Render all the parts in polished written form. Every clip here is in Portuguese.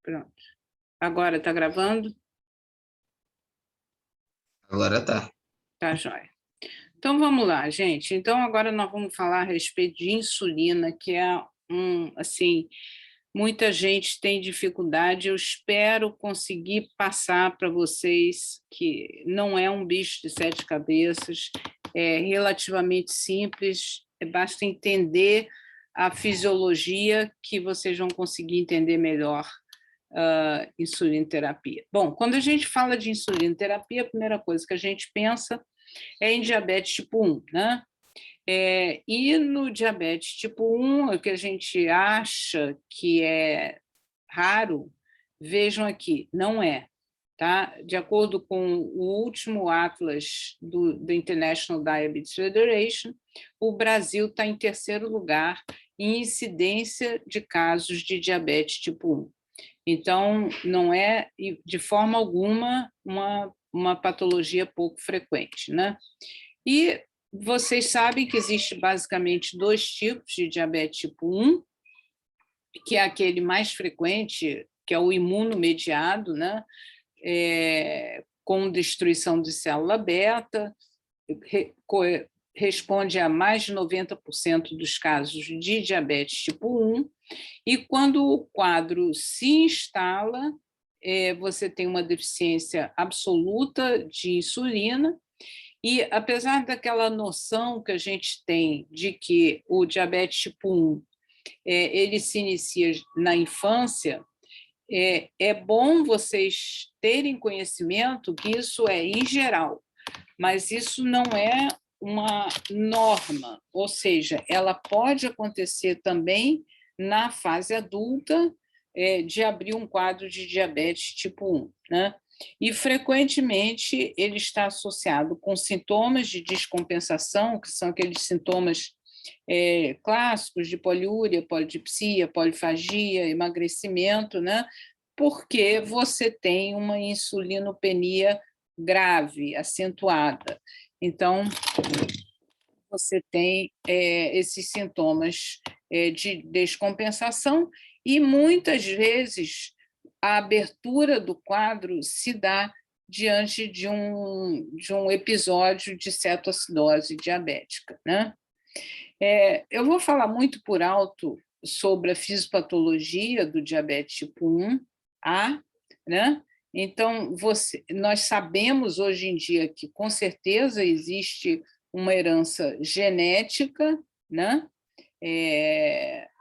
Pronto. Agora está gravando? Agora tá. Tá, joia. Então, vamos lá, gente. Então, agora nós vamos falar a respeito de insulina, que é assim, muita gente tem dificuldade. Eu espero conseguir passar para vocês que não é um bicho de sete cabeças, é relativamente simples, basta entender a fisiologia que vocês vão conseguir entender melhor insulinoterapia. Bom, quando a gente fala de insulinoterapia, a primeira coisa que a gente pensa é em diabetes tipo 1, né? E no diabetes tipo 1, o que a gente acha que é raro, vejam aqui, não é. Tá? De acordo com o último Atlas do International Diabetes Federation, o Brasil está em terceiro lugar em incidência de casos de diabetes tipo 1. Então, não é, de forma alguma, uma patologia pouco frequente, né? E vocês sabem que existe basicamente dois tipos de diabetes tipo 1, que é aquele mais frequente, que é o imunomediado, né? Com destruição de célula beta, responde a mais de 90% dos casos de diabetes tipo 1, e quando o quadro se instala, você tem uma deficiência absoluta de insulina, e apesar daquela noção que a gente tem de que o diabetes tipo 1 ele se inicia na infância, é bom vocês terem conhecimento que isso é em geral, mas isso não é uma norma, ou seja, ela pode acontecer também na fase adulta, de abrir um quadro de diabetes tipo 1, né? E, frequentemente, ele está associado com sintomas de descompensação, que são aqueles sintomas clássicos de poliúria, polidipsia, polifagia, emagrecimento, né? Porque você tem uma insulinopenia grave, acentuada. Então, você tem esses sintomas de descompensação e, muitas vezes, a abertura do quadro se dá diante de um episódio de cetoacidose diabética, né? Eu vou falar muito por alto sobre a fisiopatologia do diabetes tipo 1A, né? Então, nós sabemos hoje em dia que, com certeza, existe uma herança genética, né?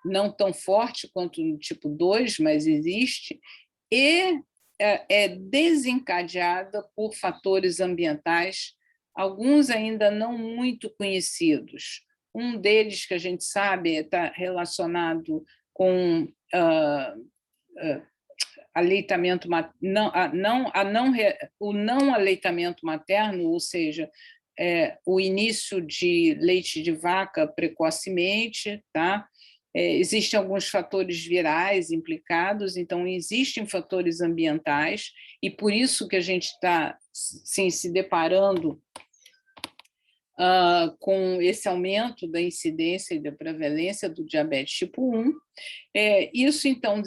Não tão forte quanto no tipo 2, mas existe, e é desencadeada por fatores ambientais, alguns ainda não muito conhecidos. Um deles, que a gente sabe, está relacionado com aleitamento, o não aleitamento materno, ou seja, o início de leite de vaca precocemente, tá? Existem alguns fatores virais implicados, então existem fatores ambientais, e por isso que a gente está se deparando com esse aumento da incidência e da prevalência do diabetes tipo 1. Isso, então,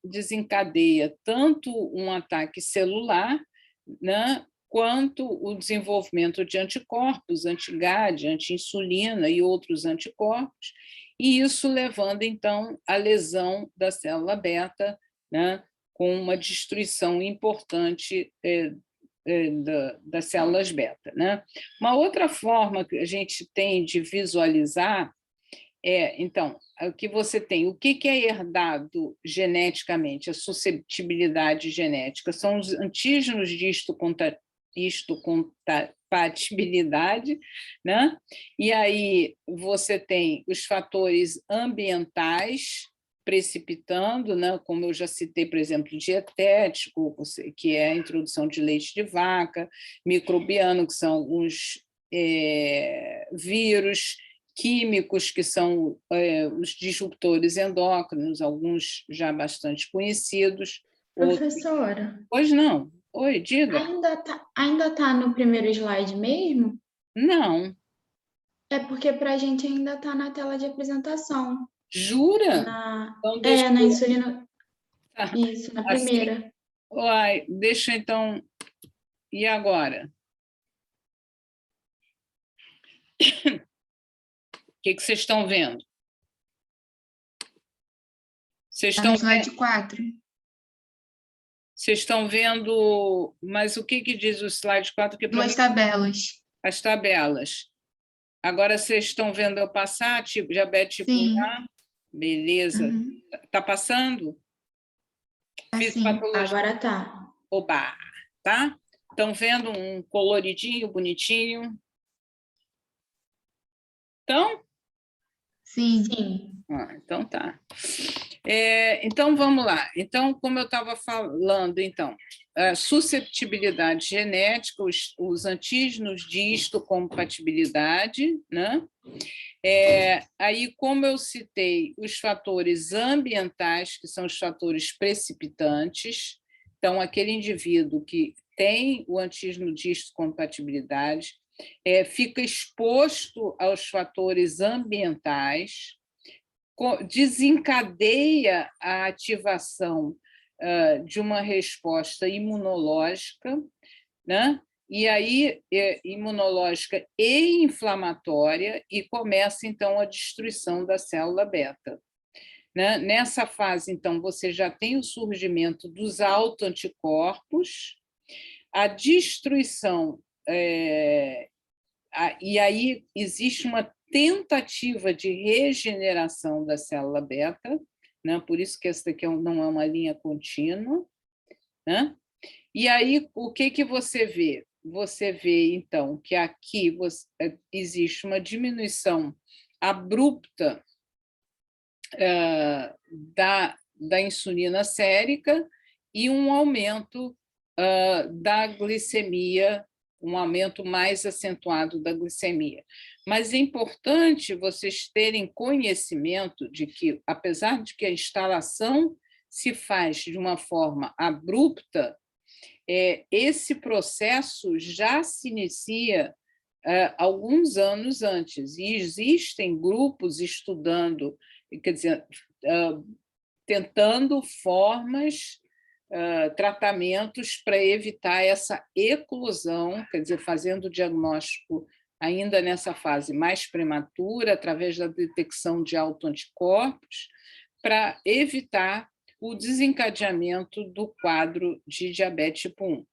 desencadeia tanto um ataque celular, né, quanto o desenvolvimento de anticorpos, anti-GAD, anti-insulina e outros anticorpos, e isso levando, então, à lesão da célula beta, né, com uma destruição importante das células beta, né? Uma outra forma que a gente tem de visualizar então, o que você tem, o que é herdado geneticamente, a susceptibilidade genética, são os antígenos de histocompatibilidade, né? E aí você tem os fatores ambientais precipitando, né? Como eu já citei, por exemplo, dietético, que é a introdução de leite de vaca, microbiano, que são alguns vírus, químicos, que são os disruptores endócrinos, alguns já bastante conhecidos. Professora? Outros... Pois não. Oi, diga. Ainda tá no primeiro slide mesmo? Não. É porque para a gente ainda está na tela de apresentação. Jura? Na Então, insulina... Isso, na Assim, primeira. uai, deixa então... E agora? O que vocês estão vendo? Vocês Está no estão slide 4. Vocês estão vendo, mas o que diz o slide 4? Que Duas tabelas. as tabelas. Agora vocês estão vendo eu passar, tipo, diabetes tipo Sim. 1A? Beleza. Uhum. Tá passando? Assim. Fisiopatologia. Agora tá. Oba, tá? Estão vendo um coloridinho, bonitinho? Então? Sim. Sim. Então tá. Então, vamos lá. Então, como eu estava falando, então, a susceptibilidade genética, os antígenos de histocompatibilidade, né? Aí, como eu citei, os fatores ambientais, que são os fatores precipitantes, então, aquele indivíduo que tem o antígeno de histocompatibilidade fica exposto aos fatores ambientais, desencadeia a ativação de uma resposta imunológica, né? E aí imunológica e inflamatória, e começa, então, a destruição da célula beta. Né? Nessa fase, então, você já tem o surgimento dos autoanticorpos, a destruição, e aí existe uma tentativa de regeneração da célula beta, né? Por isso que essa daqui não é uma linha contínua, né? E aí, o que você vê? Você vê, então, que aqui existe uma diminuição abrupta da insulina sérica e um aumento da glicemia, um aumento mais acentuado da glicemia. Mas é importante vocês terem conhecimento de que, apesar de que a instalação se faz de uma forma abrupta, esse processo já se inicia alguns anos antes, e existem grupos estudando, quer dizer, tentando formas, tratamentos para evitar essa eclosão, quer dizer, fazendo o diagnóstico ainda nessa fase mais prematura, através da detecção de autoanticorpos, para evitar o desencadeamento do quadro de diabetes tipo 1.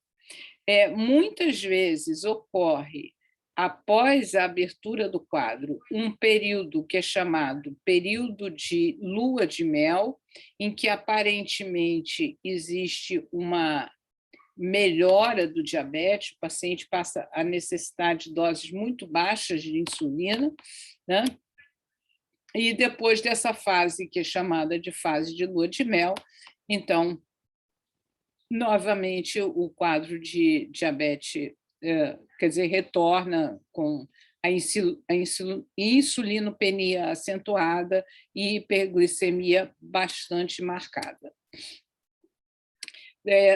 Muitas vezes ocorre, após a abertura do quadro, um período que é chamado período de lua de mel, em que aparentemente existe uma melhora do diabetes, o paciente passa a necessitar de doses muito baixas de insulina, né? E depois dessa fase, que é chamada de fase de lua de mel, então, novamente, o quadro de diabetes, quer dizer, retorna com a insulinopenia acentuada e hiperglicemia bastante marcada.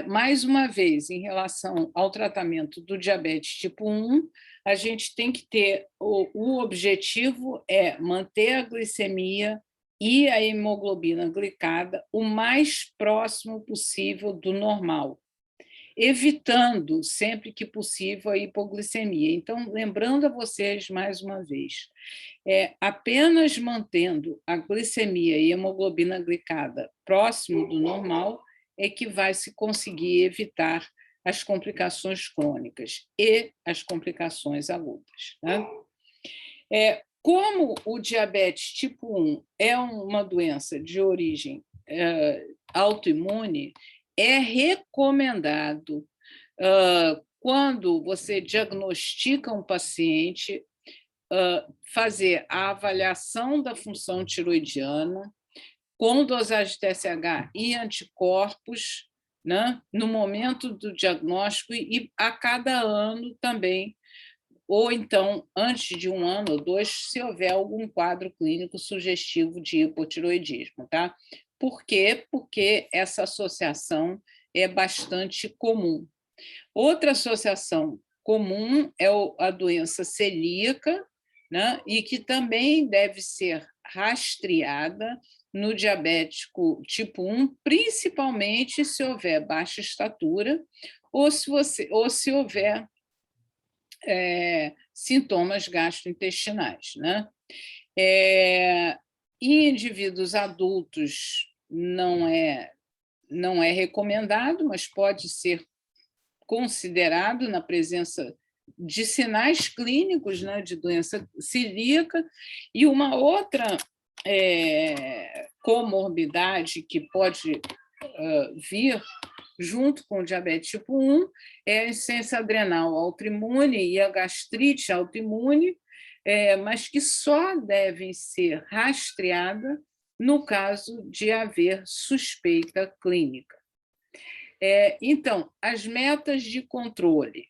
Mais uma vez, em relação ao tratamento do diabetes tipo 1, a gente tem que ter, o objetivo é manter a glicemia e a hemoglobina glicada o mais próximo possível do normal, evitando, sempre que possível, a hipoglicemia. Então, lembrando a vocês, mais uma vez, apenas mantendo a glicemia e a hemoglobina glicada próximo do normal é que vai se conseguir evitar as complicações crônicas e as complicações agudas. Né? Como o diabetes tipo 1 é uma doença de origem autoimune, é recomendado, quando você diagnostica um paciente, fazer a avaliação da função tiroidiana com dosagem de TSH e anticorpos, né, no momento do diagnóstico e a cada ano também, ou então antes de 1 ano ou 2, se houver algum quadro clínico sugestivo de hipotiroidismo. Tá? Por quê? Porque essa associação é bastante comum. Outra associação comum é a doença celíaca, né, e que também deve ser rastreada, no diabético tipo 1, principalmente se houver baixa estatura ou se houver sintomas gastrointestinais, né? Em indivíduos adultos não é recomendado, mas pode ser considerado na presença de sinais clínicos, né, de doença celíaca. E uma outra comorbidade que pode vir junto com o diabetes tipo 1 é a insuficiência adrenal autoimune e a gastrite autoimune, mas que só devem ser rastreadas no caso de haver suspeita clínica. Então, as metas de controle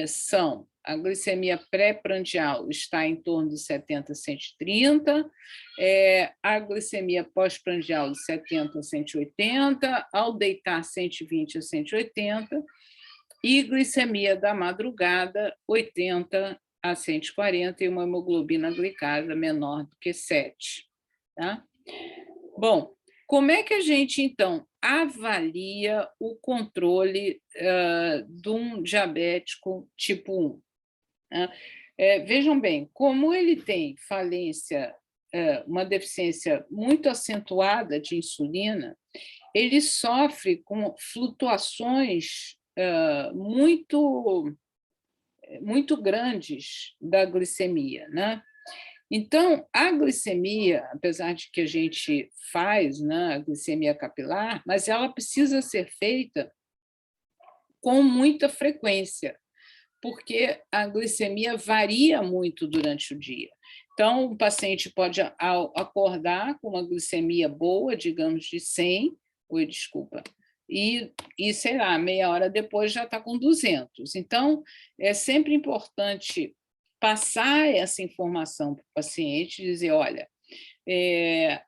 são: a glicemia pré-prandial está em torno de 70 a 130, a glicemia pós-prandial de 70 a 180, ao deitar 120 a 180, e glicemia da madrugada 80 a 140 e uma hemoglobina glicada menor do que 7. Tá? Bom, como é que a gente, então, avalia o controle de um diabético tipo 1? Vejam bem, como ele tem falência, uma deficiência muito acentuada de insulina, ele sofre com flutuações muito grandes da glicemia, né? Então, a glicemia, apesar de que a gente faz, né, a glicemia capilar, mas ela precisa ser feita com muita frequência, porque a glicemia varia muito durante o dia. Então, o paciente pode acordar com uma glicemia boa, digamos, de 100, e sei lá, meia hora depois já está com 200. Então, é sempre importante passar essa informação para o paciente, dizer, olha,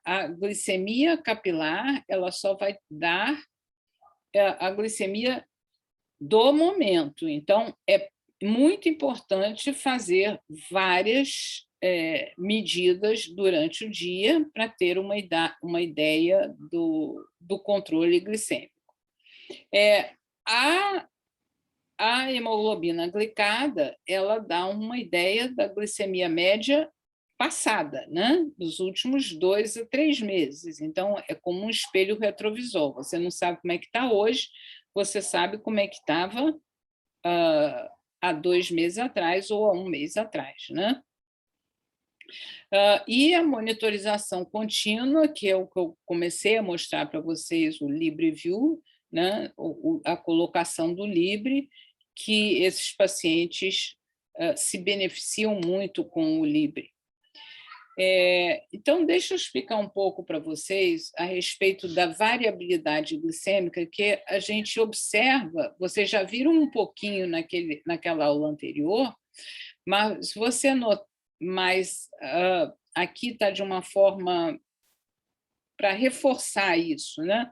a glicemia capilar, ela só vai dar a glicemia do momento. Então, é muito importante fazer várias medidas durante o dia para ter uma ideia do controle glicêmico. A hemoglobina glicada, ela dá uma ideia da glicemia média passada, né? Dos últimos 2 a 3 meses. Então, é como um espelho retrovisor. Você não sabe como é que está hoje, você sabe como é que estava há 2 meses atrás ou há 1 mês atrás, né? E a monitorização contínua, que é o que eu comecei a mostrar para vocês, o LibreView, né? A colocação do Libre, que esses pacientes se beneficiam muito com o Libre. Então, deixa eu explicar um pouco para vocês a respeito da variabilidade glicêmica que a gente observa. Vocês já viram um pouquinho naquela aula anterior, mas aqui está de uma forma para reforçar isso, né?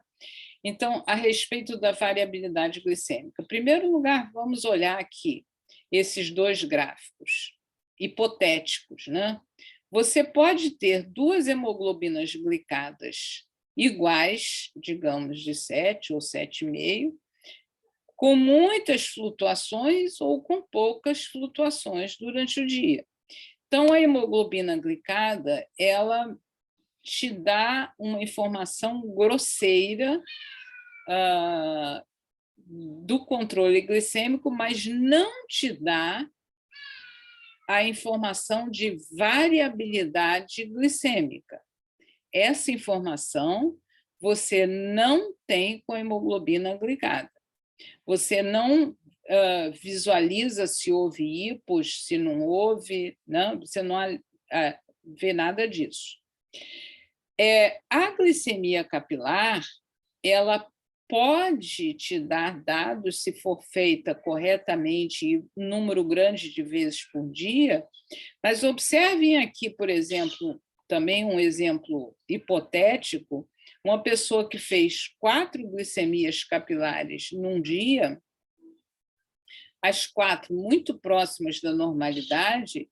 Então, a respeito da variabilidade glicêmica. Em primeiro lugar, vamos olhar aqui esses 2 gráficos hipotéticos, né? Você pode ter 2 hemoglobinas glicadas iguais, digamos, de 7 ou 7,5, com muitas flutuações ou com poucas flutuações durante o dia. Então, a hemoglobina glicada, ela te dá uma informação grosseira do controle glicêmico, mas não te dá a informação de variabilidade glicêmica. Essa informação você não tem com a hemoglobina glicada. Você não visualiza se houve hipos, se não houve, não, você não vê nada disso. A glicemia capilar, ela pode te dar dados se for feita corretamente e um número grande de vezes por dia, mas observem aqui, por exemplo, também um exemplo hipotético, uma pessoa que fez 4 glicemias capilares num dia, as 4 muito próximas da normalidade,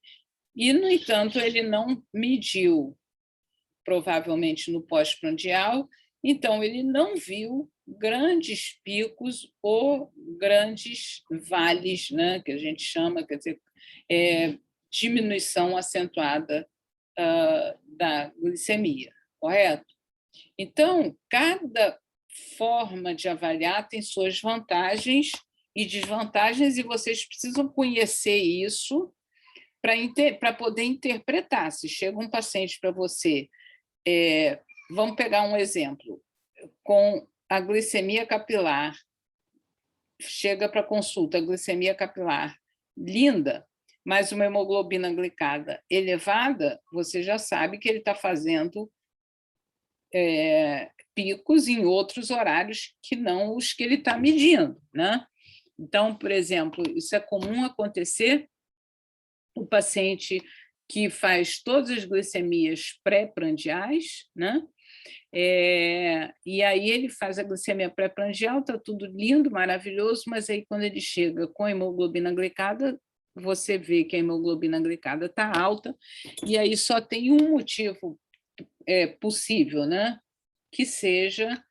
e, no entanto, ele não mediu provavelmente no pós-prandial, então ele não viu grandes picos ou grandes vales, né, que a gente chama, quer dizer, diminuição acentuada da glicemia, correto? Então, cada forma de avaliar tem suas vantagens e desvantagens, e vocês precisam conhecer isso para poder interpretar. Se chega um paciente para você, vamos pegar um exemplo, com a glicemia capilar, chega para consulta, a glicemia capilar linda, mas uma hemoglobina glicada elevada, você já sabe que ele está fazendo picos em outros horários que não os que ele está medindo, né? Então, por exemplo, isso é comum acontecer o paciente que faz todas as glicemias pré-prandiais, né? E aí ele faz a glicemia pré-prandial, está tudo lindo, maravilhoso, mas aí quando ele chega com a hemoglobina glicada, você vê que a hemoglobina glicada está alta, e aí só tem um motivo possível, né? Que seja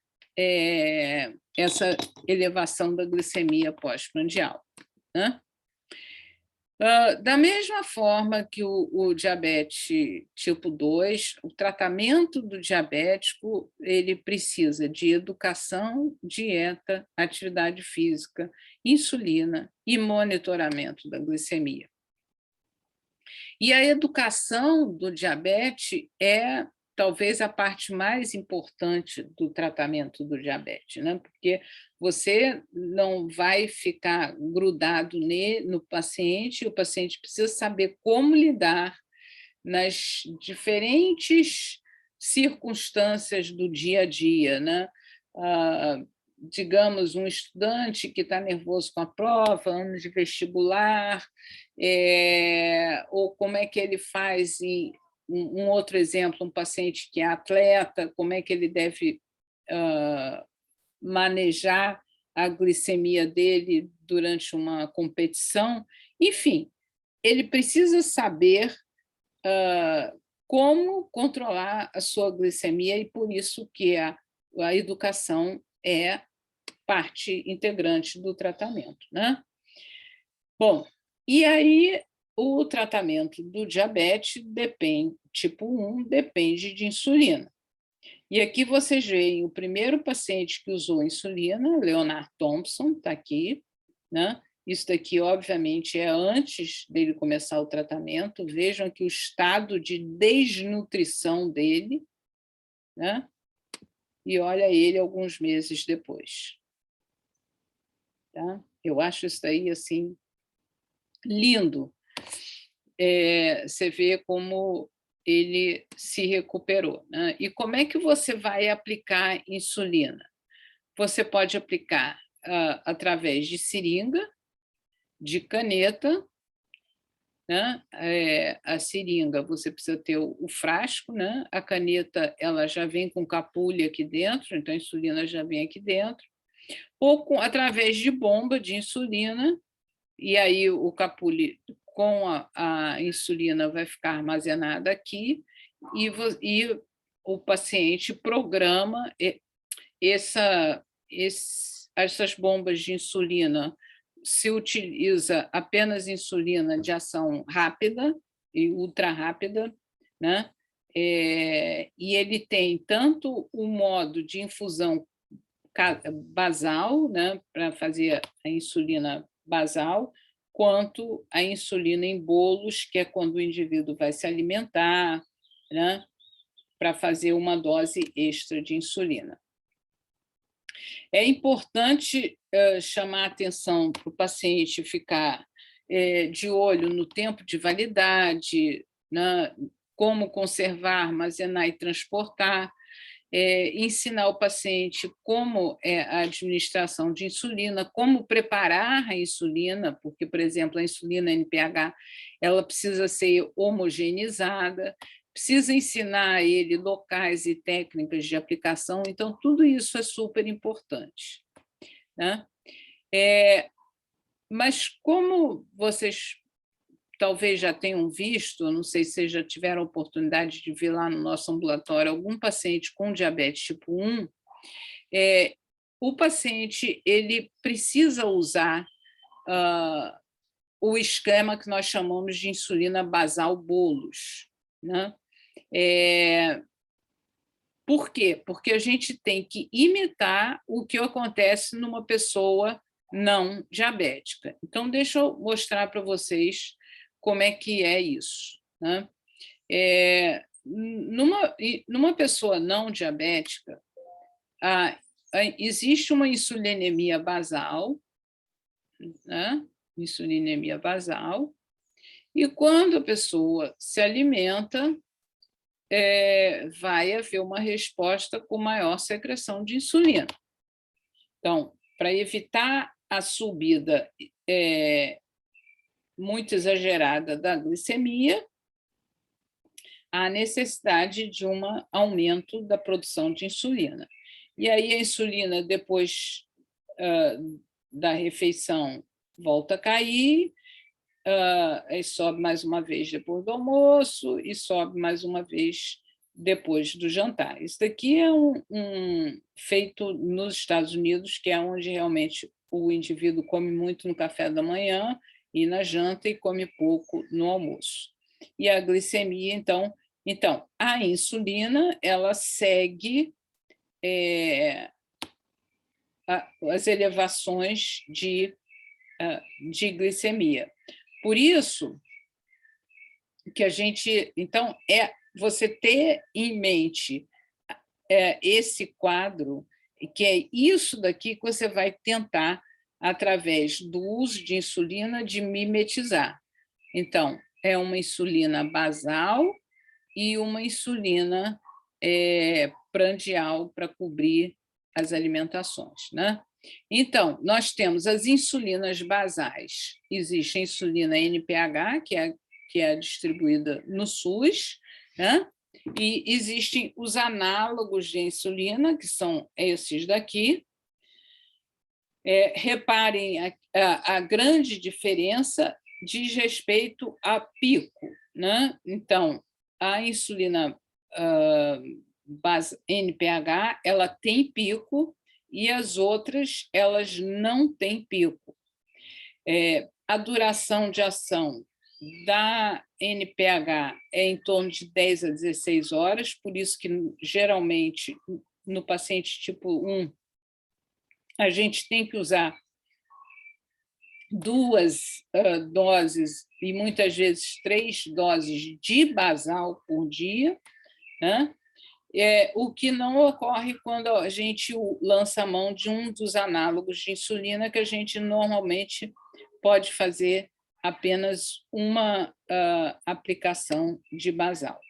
essa elevação da glicemia pós-prandial, né? Da mesma forma que o diabetes tipo 2, o tratamento do diabético ele precisa de educação, dieta, atividade física, insulina e monitoramento da glicemia. E a educação do diabetes é talvez a parte mais importante do tratamento do diabetes, né? Porque você não vai ficar grudado no paciente, o paciente precisa saber como lidar nas diferentes circunstâncias do dia a dia, né? Digamos, um estudante que está nervoso com a prova, ano de vestibular, ou como é que ele faz em um outro exemplo, um paciente que é atleta, como é que ele deve manejar a glicemia dele durante uma competição. Enfim, ele precisa saber como controlar a sua glicemia, e por isso que a educação é parte integrante do tratamento, né? Bom, e aí o tratamento do diabetes tipo 1 depende de insulina. E aqui vocês veem o primeiro paciente que usou insulina, Leonard Thompson, está aqui, né? Isso daqui, obviamente, é antes dele começar o tratamento. Vejam aqui o estado de desnutrição dele, né? E olha ele alguns meses depois. Tá? Eu acho isso daí, assim, lindo. Você vê como ele se recuperou, né? E como é que você vai aplicar insulina? Você pode aplicar através de seringa, de caneta, né? A seringa, você precisa ter o frasco, né? A caneta, ela já vem com capulha aqui dentro, então a insulina já vem aqui dentro, ou através de bomba de insulina, e aí o capulho com a insulina vai ficar armazenada aqui, e o paciente programa essas bombas de insulina. Se utiliza apenas insulina de ação rápida e ultra rápida, né? E ele tem tanto o modo de infusão basal, né, para fazer a insulina basal, quanto a insulina em bolos, que é quando o indivíduo vai se alimentar, né, para fazer uma dose extra de insulina. É importante chamar a atenção para o paciente ficar de olho no tempo de validade, né, como conservar, armazenar e transportar, ensinar o paciente como é a administração de insulina, como preparar a insulina, porque, por exemplo, a insulina NPH ela precisa ser homogeneizada, precisa ensinar a ele locais e técnicas de aplicação, então tudo isso é super importante, né? Mas como vocês talvez já tenham visto, não sei se vocês já tiveram a oportunidade de ver lá no nosso ambulatório algum paciente com diabetes tipo 1, o paciente ele precisa usar o esquema que nós chamamos de insulina basal bolos, né? Por quê? Porque a gente tem que imitar o que acontece numa pessoa não diabética. Então, deixa eu mostrar para vocês como é que é isso, né? Numa pessoa não diabética, existe uma insulinemia basal, né? Insulinemia basal, e quando a pessoa se alimenta, vai haver uma resposta com maior secreção de insulina. Então, para evitar a subida muito exagerada da glicemia, há necessidade de um aumento da produção de insulina. E aí a insulina, depois da refeição, volta a cair, e sobe mais uma vez depois do almoço e sobe mais uma vez depois do jantar. Isso daqui é feito nos Estados Unidos, que é onde realmente o indivíduo come muito no café da manhã e na janta e come pouco no almoço. E a glicemia, então a insulina, ela segue as elevações de glicemia. Por isso que a gente, então, você ter em mente esse quadro, que é isso daqui que você vai tentar, através do uso de insulina, de mimetizar. Então, é uma insulina basal e uma insulina prandial para cobrir as alimentações, né? Então, nós temos as insulinas basais. Existe a insulina NPH, que é distribuída no SUS, né? E existem os análogos de insulina, que são esses daqui. Reparem a grande diferença diz respeito a pico, né? Então, a insulina NPH, ela tem pico, e as outras, elas não têm pico. A duração de ação da NPH é em torno de 10 a 16 horas, por isso que, geralmente, no paciente tipo 1, a gente tem que usar 2 doses e, muitas vezes, 3 doses de basal por dia, né? O que não ocorre quando a gente lança a mão de um dos análogos de insulina, que a gente normalmente pode fazer apenas uma aplicação de basal.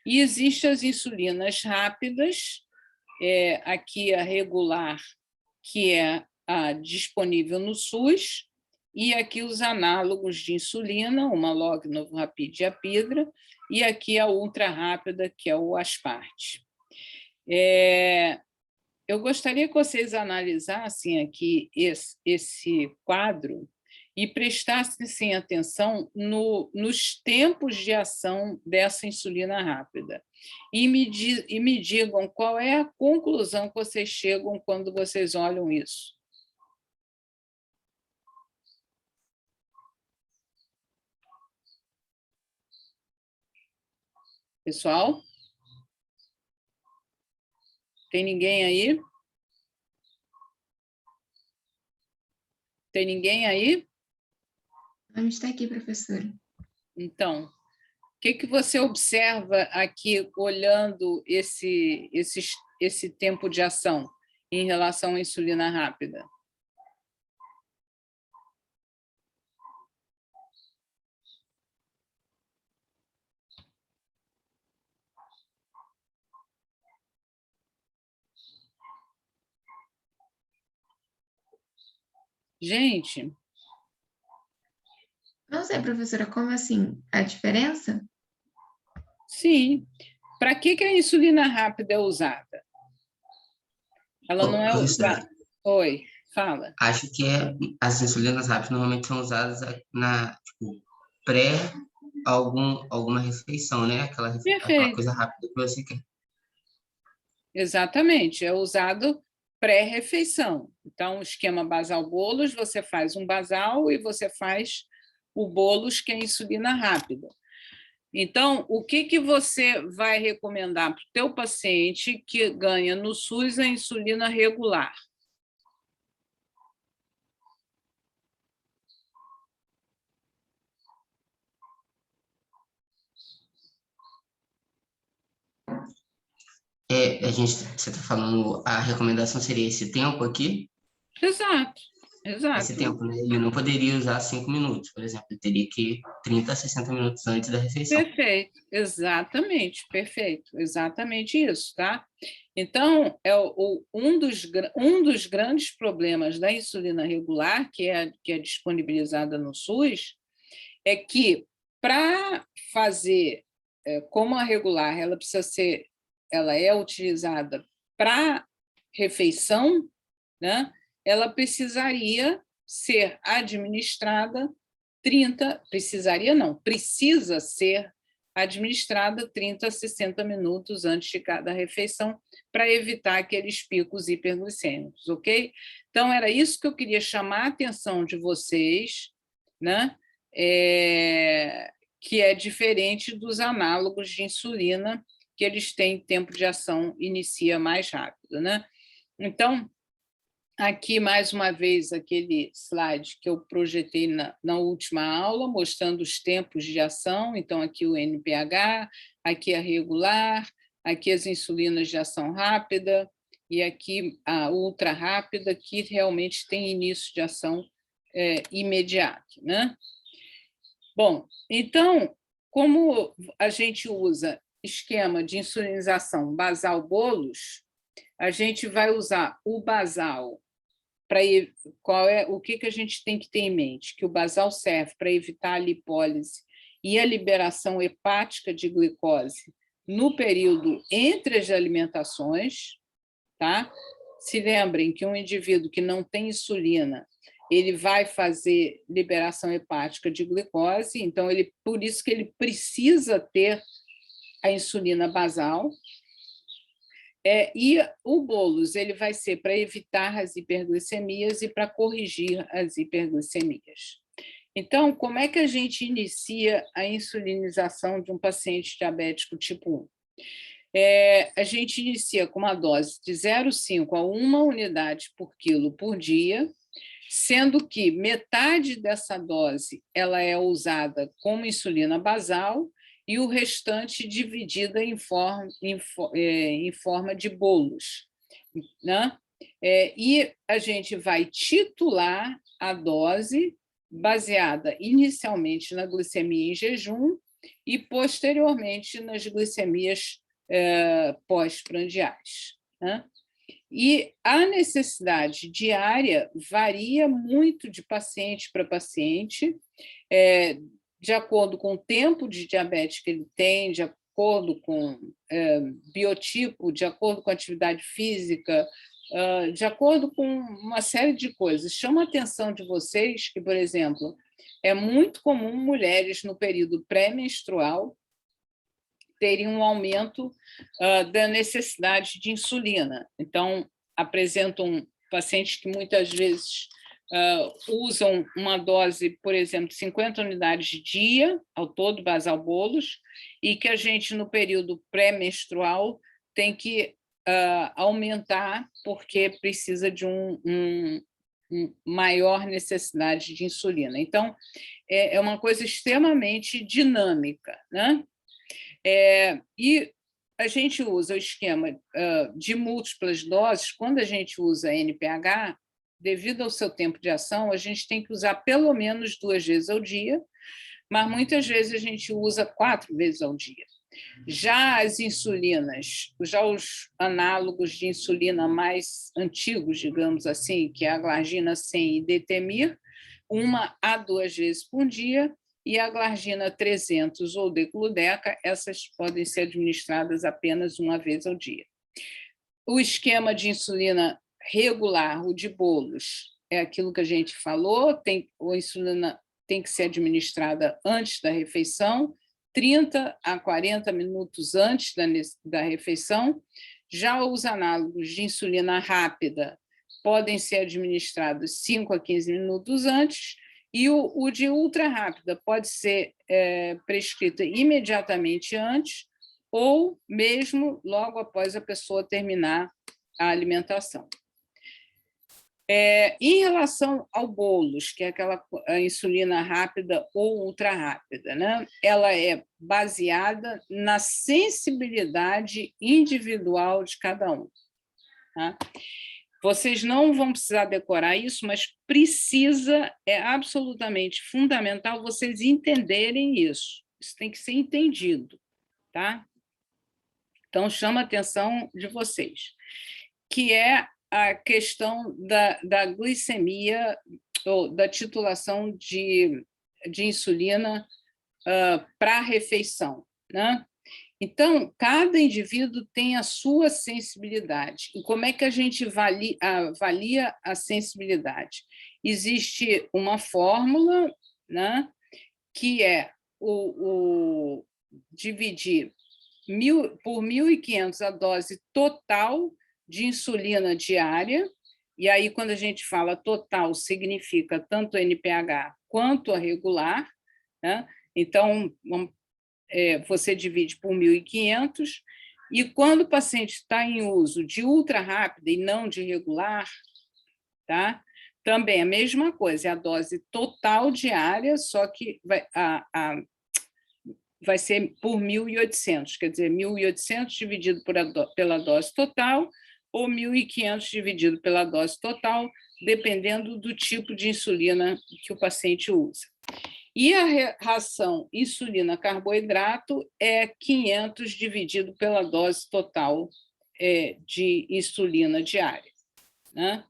E existem as insulinas rápidas, aqui a regular, que é a disponível no SUS, e aqui os análogos de insulina, uma Log Novorapid e a Apidra, e aqui a ultra rápida, que é o Asparte. Eu gostaria que vocês analisassem aqui esse quadro e prestassem atenção nos tempos de ação dessa insulina rápida. E me digam qual é a conclusão que vocês chegam quando vocês olham isso. Pessoal? Tem ninguém aí? Tem ninguém aí? Vamos estar aqui, professora. Então, o que você observa aqui, olhando esse tempo de ação em relação à insulina rápida? Gente, Não sei, professora, como assim? A diferença? sim. Para que a insulina rápida é usada? Ela não é Professora, usada. Oi, fala. acho que as insulinas rápidas normalmente são usadas pré alguma refeição, né? Aquela Perfeito. coisa rápida que você quer. Exatamente, é usado pré-refeição. Então, o esquema basal bolos, você faz um basal e você faz o bolos, que é a insulina rápida. Então, o que você vai recomendar para o teu paciente que ganha no SUS a insulina regular? Você está falando, a recomendação seria esse tempo aqui? Exato, Esse exato. tempo, né? Ele não poderia usar 5 minutos, por exemplo. Ele teria que ir 30 a 60 minutos antes da refeição. Perfeito, exatamente, perfeito, exatamente isso, tá? Então, um dos grandes problemas da insulina regular, que é disponibilizada no SUS, é que para fazer, como a regular, ela é utilizada para refeição, né? Ela precisaria ser administrada precisa ser administrada 30 a 60 minutos antes de cada refeição para evitar aqueles picos hiperglicêmicos, ok? Então, era isso que eu queria chamar a atenção de vocês, né? Que é diferente dos análogos de insulina, que eles têm tempo de ação inicia mais rápido, né? Então, aqui, mais uma vez, aquele slide que eu projetei na última aula, mostrando os tempos de ação. Então, aqui o NPH, aqui a regular, aqui as insulinas de ação rápida, e aqui a ultra rápida, que realmente tem início de ação imediato, né? Bom, então, como a gente usa esquema de insulinização basal bolos, a gente vai usar o basal o que a gente tem que ter em mente? Que o basal serve para evitar a lipólise e a liberação hepática de glicose no período entre as alimentações, tá? Se lembrem que um indivíduo que não tem insulina, ele vai fazer liberação hepática de glicose, então por isso que ele precisa ter a insulina basal. E o bolos ele vai ser para evitar as hiperglicemias e para corrigir as hiperglicemias. Então, como é que a gente inicia a insulinização de um paciente diabético tipo 1? A gente inicia com uma dose de 0,5 a 1 unidade por quilo por dia, sendo que metade dessa dose ela é usada como insulina basal e o restante dividida em forma de bolos, né? E a gente vai titular a dose baseada inicialmente na glicemia em jejum e posteriormente nas glicemias pós-prandiais, né? E a necessidade diária varia muito de paciente para paciente, de acordo com o tempo de diabetes que ele tem, de acordo com biotipo, de acordo com a atividade física, de acordo com uma série de coisas. Chama a atenção de vocês que, por exemplo, é muito comum mulheres no período pré-menstrual terem um aumento da necessidade de insulina. Então, apresentam pacientes que muitas vezes usam uma dose, por exemplo, 50 unidades de dia, ao todo, basal bolos, e que a gente, no período pré-menstrual, tem que aumentar, porque precisa de maior necessidade de insulina. Então, é uma coisa extremamente dinâmica, né? E a gente usa o esquema de múltiplas doses. Quando a gente usa NPH, devido ao seu tempo de ação, a gente tem que usar pelo menos 2 vezes ao dia, mas muitas vezes a gente usa 4 vezes ao dia. Já as insulinas, já os análogos de insulina mais antigos, digamos assim, que é a glargina 100 e detemir, 1 a 2 vezes por dia, e a glargina 300 ou degludec, essas podem ser administradas apenas 1 vez ao dia. O esquema de insulina regular, o de bolos, é aquilo que a gente falou, tem a insulina tem que ser administrada antes da refeição, 30 a 40 minutos antes da refeição. Já os análogos de insulina rápida podem ser administrados 5 a 15 minutos antes, e o de ultra rápida pode ser prescrito imediatamente antes ou mesmo logo após a pessoa terminar a alimentação. Em relação ao bolos, que é a insulina rápida ou ultra rápida, né? Ela é baseada na sensibilidade individual de cada um. Tá? Vocês não vão precisar decorar isso, mas é absolutamente fundamental vocês entenderem isso. Isso tem que ser entendido, tá? Então, chama a atenção de vocês, que é a questão da glicemia, ou da titulação de insulina para a refeição, né? Então, cada indivíduo tem a sua sensibilidade. E como é que a gente avalia a sensibilidade? Existe uma fórmula, né, que é dividir por 1.500 a dose total de insulina diária, e aí, quando a gente fala total, significa tanto a NPH quanto a regular, né? Então, você divide por 1.500, e quando o paciente está em uso de ultra rápida e não de regular, tá? Também a mesma coisa, é a dose total diária, só que vai ser por 1.800, quer dizer, 1.800 dividido pela dose total, ou 1.500 dividido pela dose total, dependendo do tipo de insulina que o paciente usa. E a ração insulina-carboidrato é 500 dividido pela dose total de insulina diária, né?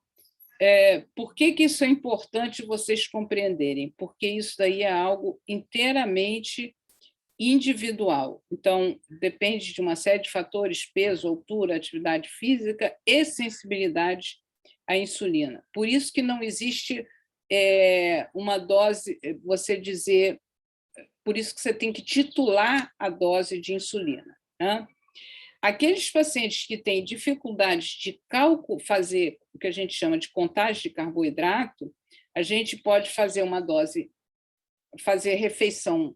Por que isso é importante vocês compreenderem? Porque isso daí é algo inteiramente individual. Então, depende de uma série de fatores, peso, altura, atividade física e sensibilidade à insulina. Por isso que não existe uma dose, você dizer, por isso que você tem que titular a dose de insulina, né? Aqueles pacientes que têm dificuldade de fazer o que a gente chama de contagem de carboidrato, a gente pode fazer uma dose, fazer refeição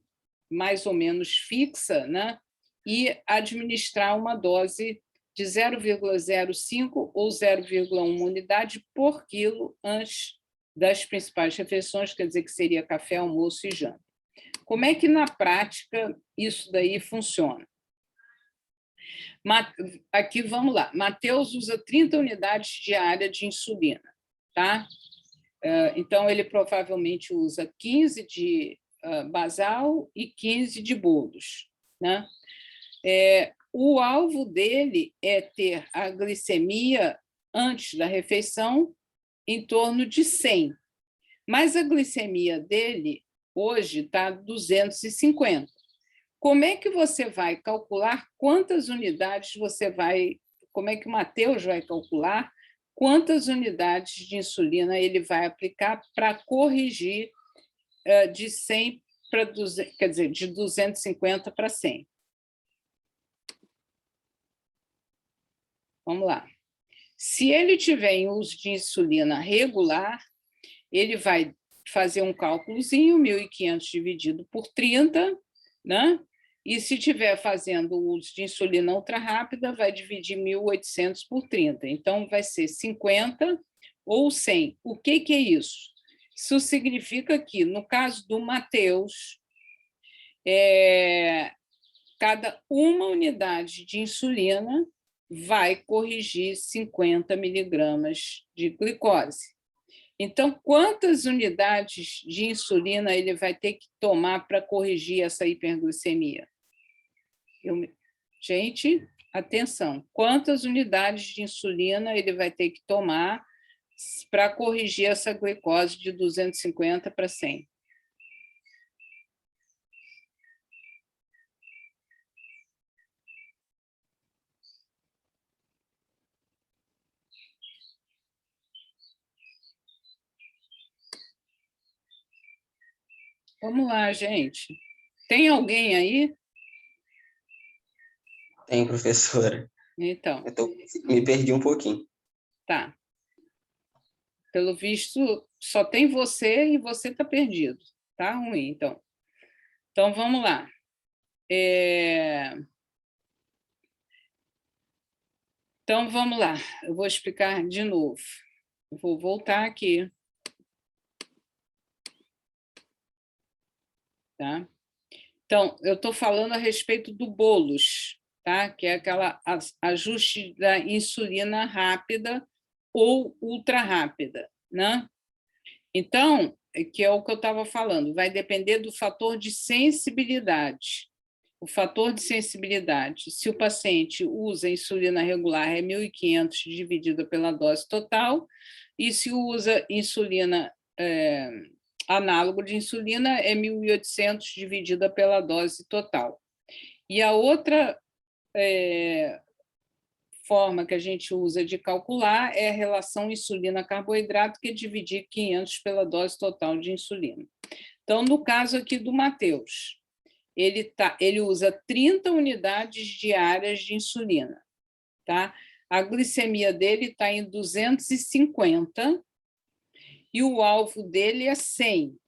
mais ou menos fixa, né? E administrar uma dose de 0,05 ou 0,1 unidade por quilo antes das principais refeições, quer dizer que seria café, almoço e janta. Como é que, na prática, isso daí funciona? Aqui, vamos lá. Mateus usa 30 unidades diárias de insulina, tá? Então, ele provavelmente usa 15 de basal e 15 de bolos, né? O alvo dele é ter a glicemia antes da refeição em torno de 100, mas a glicemia dele hoje está 250. Como é que você vai calcular quantas unidades como é que o Mateus vai calcular quantas unidades de insulina ele vai aplicar para corrigir de 100 para 200, quer dizer, de 250 para 100? Vamos lá. Se ele tiver em uso de insulina regular, ele vai fazer um cálculozinho, 1.500 dividido por 30, né? E se estiver fazendo o uso de insulina ultra rápida, vai dividir 1.800 por 30. Então, vai ser 50 ou 100. O que é isso? Isso significa que, no caso do Mateus, cada uma unidade de insulina vai corrigir 50 miligramas de glicose. Então, quantas unidades de insulina ele vai ter que tomar para corrigir essa hiperglicemia? Gente, atenção. Quantas unidades de insulina ele vai ter que tomar para corrigir essa glicose de 250 para 100? Vamos lá, gente. Tem alguém aí? Tem, professora. Então, Me perdi um pouquinho. tá. Pelo visto, só tem você e você está perdido. Tá ruim, então. Então, vamos lá. Então, vamos lá. Eu vou explicar de novo. Eu vou voltar aqui. Tá? Então, eu estou falando a respeito do bolos, tá? Que é aquela ajuste da insulina rápida ou ultra rápida, né? Então, que é o que eu estava falando, vai depender do fator de sensibilidade. O fator de sensibilidade, se o paciente usa insulina regular, é 1.500 dividido pela dose total, e se usa insulina análogo de insulina, é 1.800 dividida pela dose total. E a outra forma que a gente usa de calcular é a relação insulina-carboidrato, que é dividir 500 pela dose total de insulina. Então, no caso aqui do Matheus, ele usa 30 unidades diárias de insulina. Tá? A glicemia dele está em 250 e o alvo dele é 100.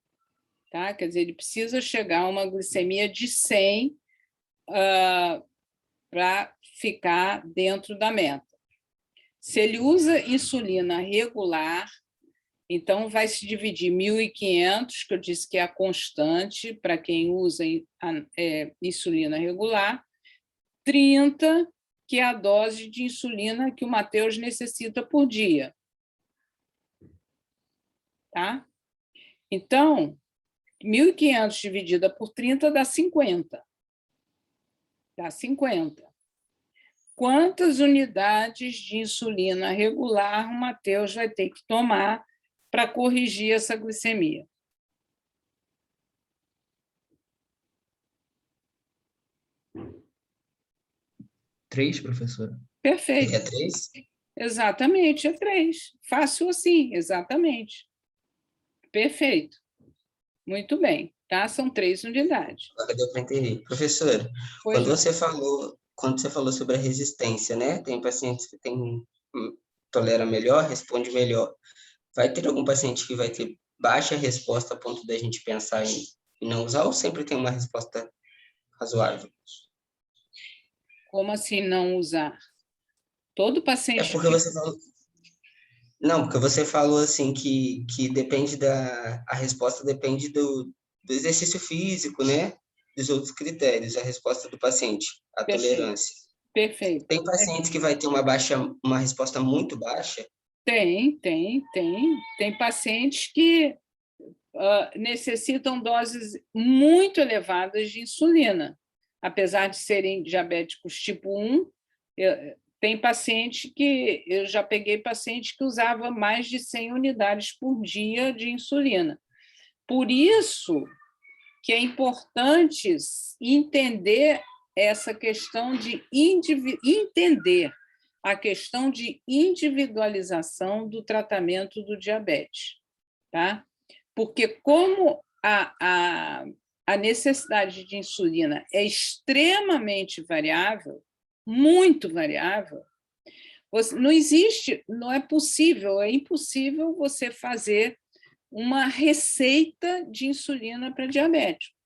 Tá? Quer dizer, ele precisa chegar a uma glicemia de 100 para ficar dentro da meta. Se ele usa insulina regular, então vai se dividir 1.500, que eu disse que é a constante para quem usa insulina regular, 30, que é a dose de insulina que o Matheus necessita por dia. Tá? Então, 1.500 dividida por 30 dá 50. Dá 50. Quantas unidades de insulina regular o Matheus vai ter que tomar para corrigir essa glicemia? Três, professora? Perfeito. É 3? Exatamente, é 3. Fácil assim, exatamente. Perfeito. Muito bem, tá? São 3 unidades. Agora deu para entender. Professora, Pois não. quando você falou sobre a resistência, né? Tem pacientes que tolera melhor, responde melhor. Vai ter algum paciente que vai ter baixa resposta a ponto da gente pensar em não usar, ou sempre tem uma resposta razoável? Como assim não usar? Todo paciente Porque você falou. Não, porque você falou assim que depende a resposta depende do exercício físico, né? Dos outros critérios, a resposta do paciente, a Perfeito. tolerância. Perfeito. Tem pacientes que vai ter uma resposta muito baixa? Tem pacientes que necessitam doses muito elevadas de insulina, apesar de serem diabéticos tipo 1. Tem paciente que eu já peguei paciente que usava mais de 100 unidades por dia de insulina. Por isso que é importante entender essa questão de entender a questão de individualização do tratamento do diabetes, tá? Porque como a necessidade de insulina é extremamente variável, muito variável, não existe, não é possível, é impossível você fazer uma receita de insulina para diabético.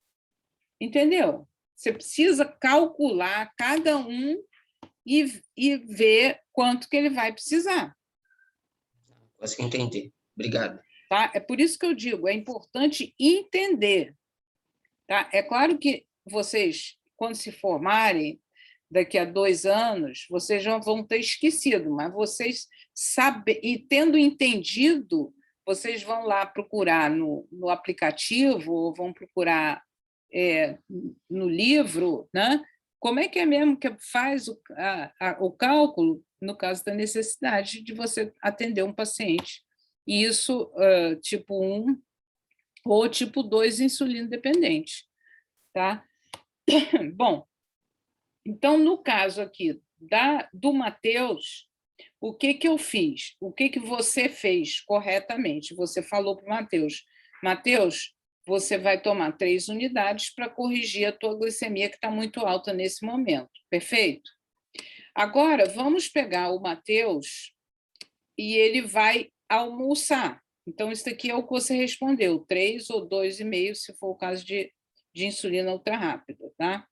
Entendeu? Você precisa calcular cada um e ver quanto que ele vai precisar. Consegui entender. Obrigado. Tá? É por isso que eu digo, é importante entender. Tá? É claro que vocês, quando se formarem, daqui a 2 anos, vocês já vão ter esquecido, mas vocês sabem, e tendo entendido, vocês vão lá procurar no aplicativo, ou vão procurar no livro, né? Como é que é mesmo que faz o cálculo, no caso da necessidade de você atender um paciente. E isso, tipo 1 ou tipo 2 insulina dependente. Tá? Bom, então, no caso aqui do Matheus, o que eu fiz? O que você fez corretamente? Você falou para o Matheus, Matheus, você vai tomar 3 unidades para corrigir a tua glicemia, que está muito alta nesse momento, perfeito? Agora, vamos pegar o Matheus e ele vai almoçar. Então, isso aqui é o que você respondeu, 3 ou 2,5, se for o caso de insulina ultra rápida, tá?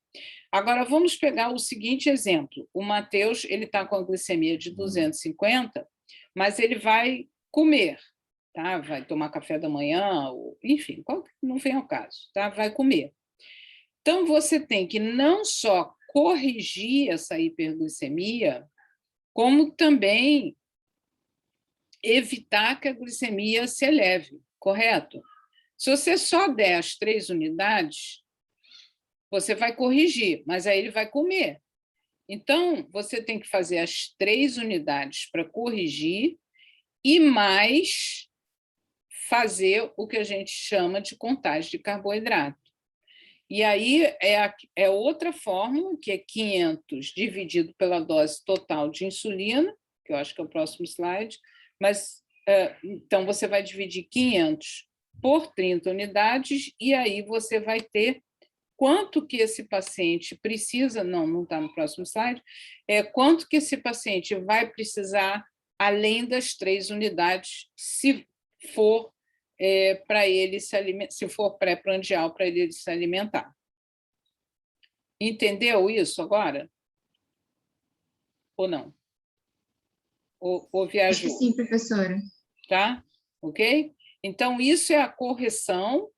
Agora, vamos pegar o seguinte exemplo. O Matheus, ele está com a glicemia de 250, mas ele vai comer, tá? Vai tomar café da manhã, ou, enfim, não vem ao caso, tá? Vai comer. Então, você tem que não só corrigir essa hiperglicemia, como também evitar que a glicemia se eleve, correto? Se você só der as 3 unidades, você vai corrigir, mas aí ele vai comer. Então, você tem que fazer as 3 unidades para corrigir e mais fazer o que a gente chama de contagem de carboidrato. E aí é outra fórmula, que é 500 dividido pela dose total de insulina, que eu acho que é o próximo slide, mas então você vai dividir 500 por 30 unidades, e aí você vai ter quanto que esse paciente precisa, não está no próximo slide, quanto que esse paciente vai precisar além das 3 unidades, se for para ele se alimentar, se for pré-prandial para ele se alimentar. Entendeu isso agora? Ou não? Ou Acho que viajou? sim, professora. Tá? Ok? Então, isso é a correção,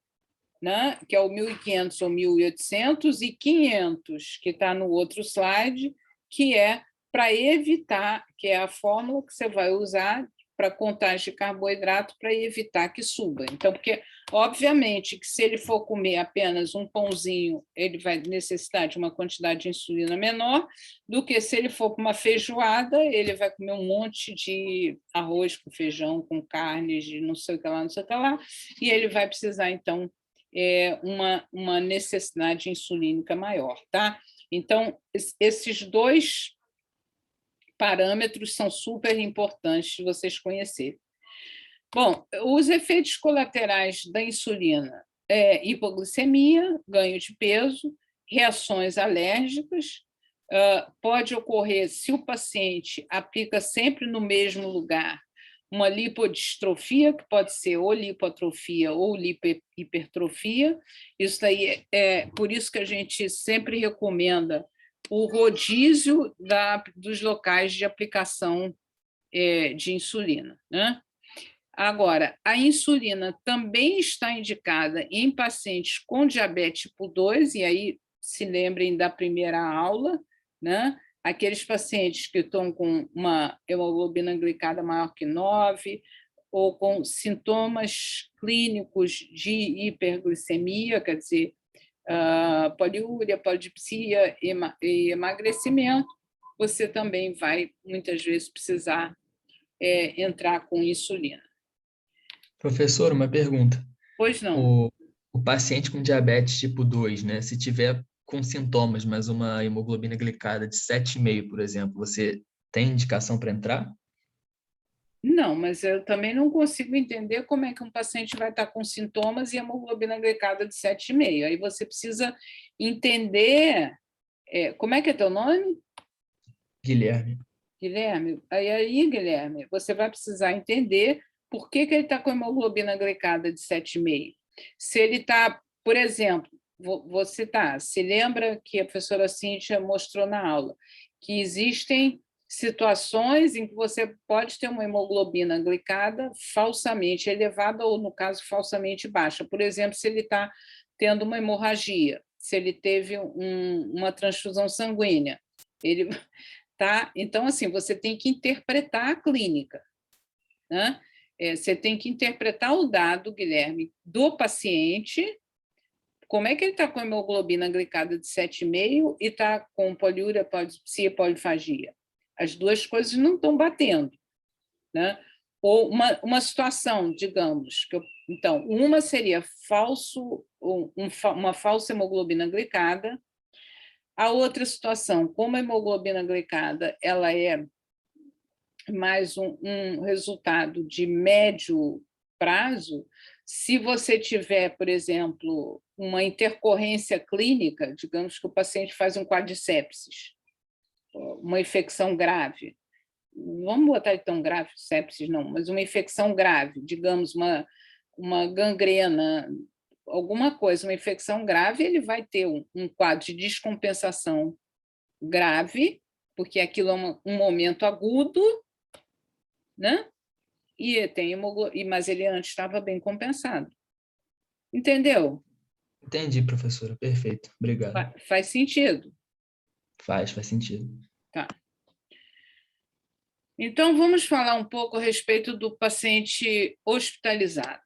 né? Que é o 1.500 ou 1.800, e 500, que está no outro slide, que é para evitar, que é a fórmula que você vai usar para contagem de carboidrato para evitar que suba. Então, porque, obviamente, que se ele for comer apenas um pãozinho, ele vai necessitar de uma quantidade de insulina menor do que se ele for para uma feijoada, ele vai comer um monte de arroz com feijão, com carnes, de não sei o que lá, não sei o que lá, e ele vai precisar, então, uma necessidade insulínica maior, tá? Então, esses 2 parâmetros são super importantes de vocês conhecerem. Bom, os efeitos colaterais da insulina hipoglicemia, ganho de peso, reações alérgicas, pode ocorrer se o paciente aplica sempre no mesmo lugar uma lipodistrofia, que pode ser ou lipoatrofia ou lipohipertrofia. Isso daí por isso que a gente sempre recomenda o rodízio dos locais de aplicação de insulina, né? Agora, a insulina também está indicada em pacientes com diabetes tipo 2, e aí se lembrem da primeira aula, né? Aqueles pacientes que estão com uma hemoglobina glicada maior que 9, ou com sintomas clínicos de hiperglicemia, quer dizer, poliúria, polidipsia e emagrecimento, você também vai, muitas vezes, precisar entrar com insulina. Professor, uma pergunta. Pois não. O paciente com diabetes tipo 2, né? Se tiver com sintomas, mas uma hemoglobina glicada de 7,5, por exemplo, você tem indicação para entrar? Não, mas eu também não consigo entender como é que um paciente vai estar com sintomas e hemoglobina glicada de 7,5. Aí você precisa entender... como é que é teu nome? Guilherme. Guilherme. Aí, Guilherme, você vai precisar entender por que ele está com hemoglobina glicada de 7,5. Se ele está, por exemplo, vou citar, se lembra que a professora Cíntia mostrou na aula, que existem situações em que você pode ter uma hemoglobina glicada falsamente elevada ou, no caso, falsamente baixa. Por exemplo, se ele está tendo uma hemorragia, se ele teve uma transfusão sanguínea, ele tá? Então, assim, você tem que interpretar a clínica, né? Você tem que interpretar o dado, Guilherme, do paciente, como é que ele está com hemoglobina glicada de 7,5 e está com poliúria, polidipsia e polifagia. As duas coisas não estão batendo, né? Ou uma situação, digamos, então, uma seria uma falsa hemoglobina glicada. A outra situação, como a hemoglobina glicada ela é mais um resultado de médio prazo, se você tiver, por exemplo, uma intercorrência clínica, digamos que o paciente faz um quadro de sepsis, uma infecção grave, vamos botar tão grave, sepsis não, mas uma infecção grave, digamos, uma gangrena, alguma coisa, uma infecção grave, ele vai ter um quadro de descompensação grave, porque aquilo é um momento agudo, né? E tem mas ele antes estava bem compensado. Entendeu? Entendi, professora. Perfeito. Obrigado. Faz sentido. Faz sentido. Tá. Então, vamos falar um pouco a respeito do paciente hospitalizado,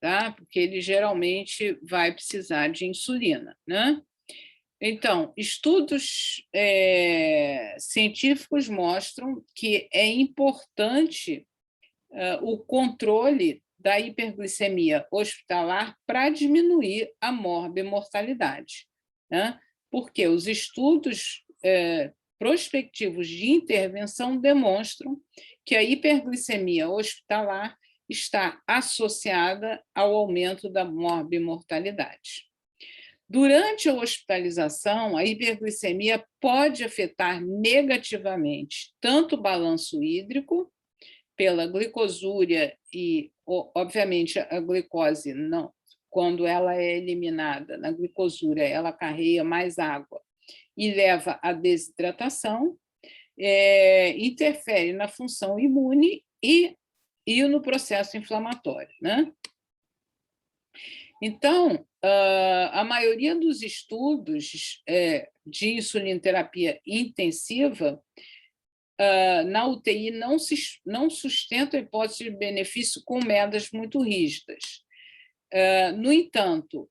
tá? Porque ele geralmente vai precisar de insulina, né? Então, estudos científicos mostram que é importante o controle da hiperglicemia hospitalar para diminuir a morbimortalidade, né? Porque os estudos prospectivos de intervenção demonstram que a hiperglicemia hospitalar está associada ao aumento da morbimortalidade. Durante a hospitalização, a hiperglicemia pode afetar negativamente tanto o balanço hídrico, pela glicosúria e, obviamente, a glicose, não, quando ela é eliminada na glicosúria, ela carrega mais água e leva à desidratação, interfere na função imune e no processo inflamatório, né? Então, a maioria dos estudos de insulinoterapia intensiva na UTI não sustenta a hipótese de benefício com metas muito rígidas. No entanto,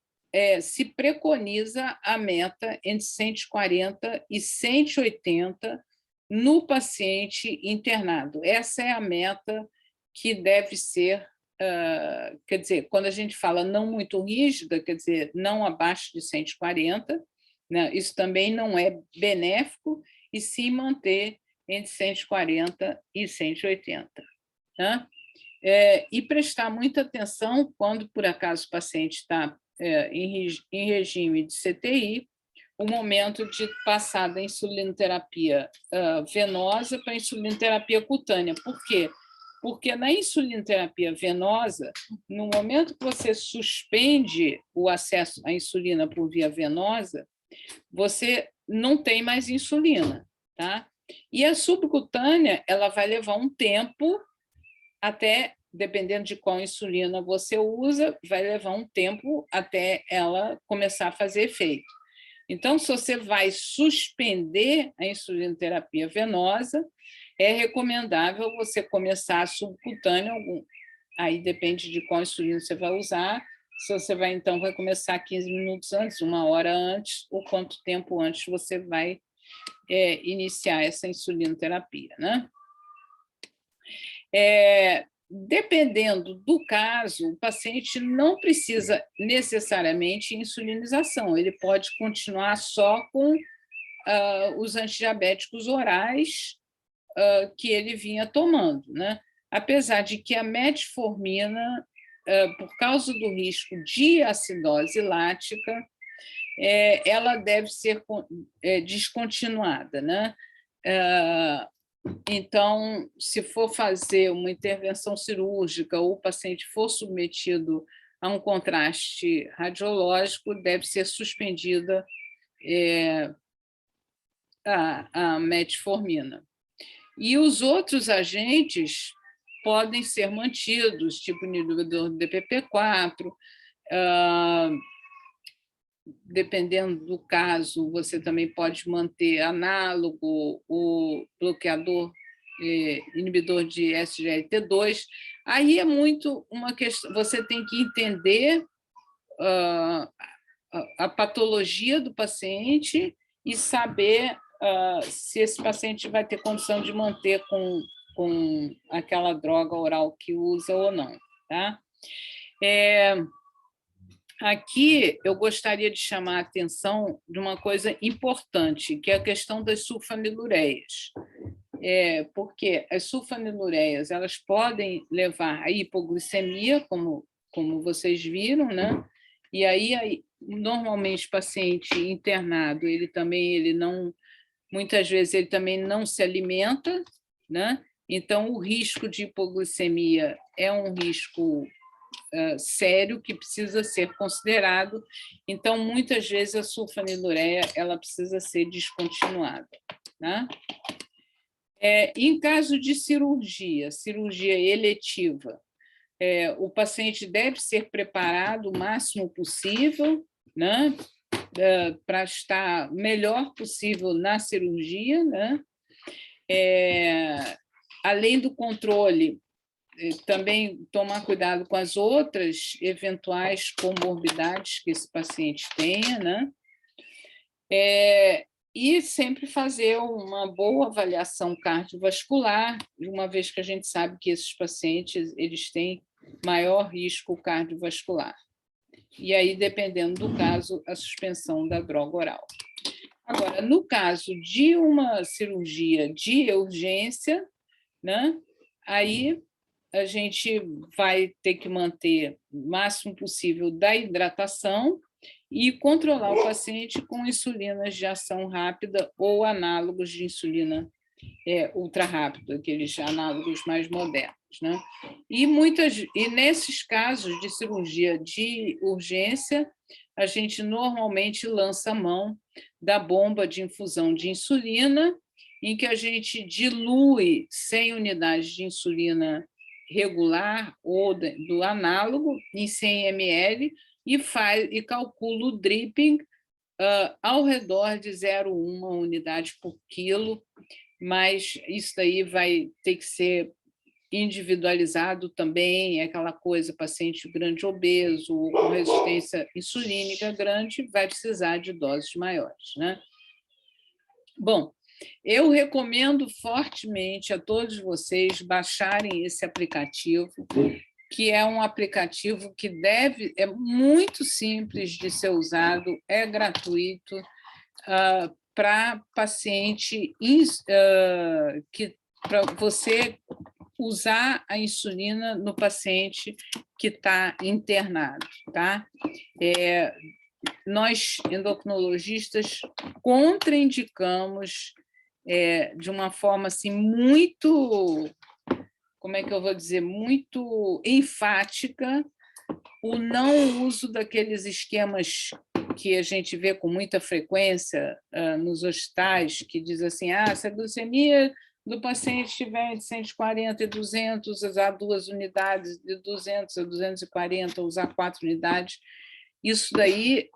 se preconiza a meta entre 140 e 180 no paciente internado. Essa é a meta que deve ser, quer dizer, quando a gente fala não muito rígida, quer dizer, não abaixo de 140, né, isso também não é benéfico, e sim manter entre 140 e 180. Né? E prestar muita atenção quando, por acaso, o paciente está em regime de CTI, o momento de passar da insulinoterapia venosa para a insulinoterapia cutânea. Por quê? Porque na insulinoterapia venosa, no momento que você suspende o acesso à insulina por via venosa, você não tem mais insulina, tá? E a subcutânea, ela vai levar um tempo até, dependendo de qual insulina você usa, vai levar um tempo até ela começar a fazer efeito. Então, se você vai suspender a insulinoterapia venosa, é recomendável você começar a subcutânea, aí depende de qual insulina você vai usar, se você vai, então, vai começar 15 minutos antes, 1 hora antes, ou quanto tempo antes você vai iniciar essa insulinoterapia, né? Dependendo do caso, o paciente não precisa necessariamente insulinização, ele pode continuar só com os antidiabéticos orais que ele vinha tomando, né? Apesar de que a metformina, por causa do risco de acidose lática, ela deve ser descontinuada, né? Então, se for fazer uma intervenção cirúrgica ou o paciente for submetido a um contraste radiológico, deve ser suspendida a metformina. E os outros agentes podem ser mantidos, tipo inibidor do DPP-4, dependendo do caso, você também pode manter análogo, o bloqueador, inibidor de SGLT2. Aí é muito uma questão, você tem que entender a patologia do paciente e saber se esse paciente vai ter condição de manter com aquela droga oral que usa ou não, tá? Aqui eu gostaria de chamar a atenção de uma coisa importante, que é a questão das sulfanilureias. porque as sulfonilureias elas podem levar à hipoglicemia, como vocês viram, né? E aí normalmente o paciente internado, ele não, muitas vezes ele também não se alimenta, né? Então o risco de hipoglicemia é um risco sério que precisa ser considerado. Então muitas vezes a sulfonilureia ela precisa ser descontinuada, né? Em caso de cirurgia eletiva, o paciente deve ser preparado o máximo possível, né, para estar melhor possível na cirurgia, né? Além do controle, também tomar cuidado com as outras eventuais comorbidades que esse paciente tenha, né? E sempre fazer uma boa avaliação cardiovascular, uma vez que a gente sabe que esses pacientes eles têm maior risco cardiovascular. E aí, dependendo do caso, a suspensão da droga oral. Agora, no caso de uma cirurgia de urgência, né, aí a gente vai ter que manter o máximo possível da hidratação e controlar o paciente com insulinas de ação rápida ou análogos de insulina ultra rápida, aqueles análogos mais modernos, né? E nesses casos de cirurgia de urgência, a gente normalmente lança a mão da bomba de infusão de insulina, em que a gente dilui 100 unidades de insulina regular ou do análogo em 100 ml e calcula o dripping ao redor de 0,1 unidade por quilo, mas isso daí vai ter que ser individualizado também, aquela coisa, paciente grande obeso ou com resistência insulínica grande vai precisar de doses maiores, né? Bom, eu recomendo fortemente a todos vocês baixarem esse aplicativo, que é um aplicativo que é muito simples de ser usado, é gratuito, para paciente, para você usar a insulina no paciente que está internado, tá? Nós, endocrinologistas, contraindicamos de uma forma assim, muito, como é que eu vou dizer, muito enfática, o não uso daqueles esquemas que a gente vê com muita frequência nos hospitais, que diz assim, se a glicemia do paciente estiver entre 140 e 200, usar 2 unidades, de 200 a 240, usar 4 unidades. Isso daí,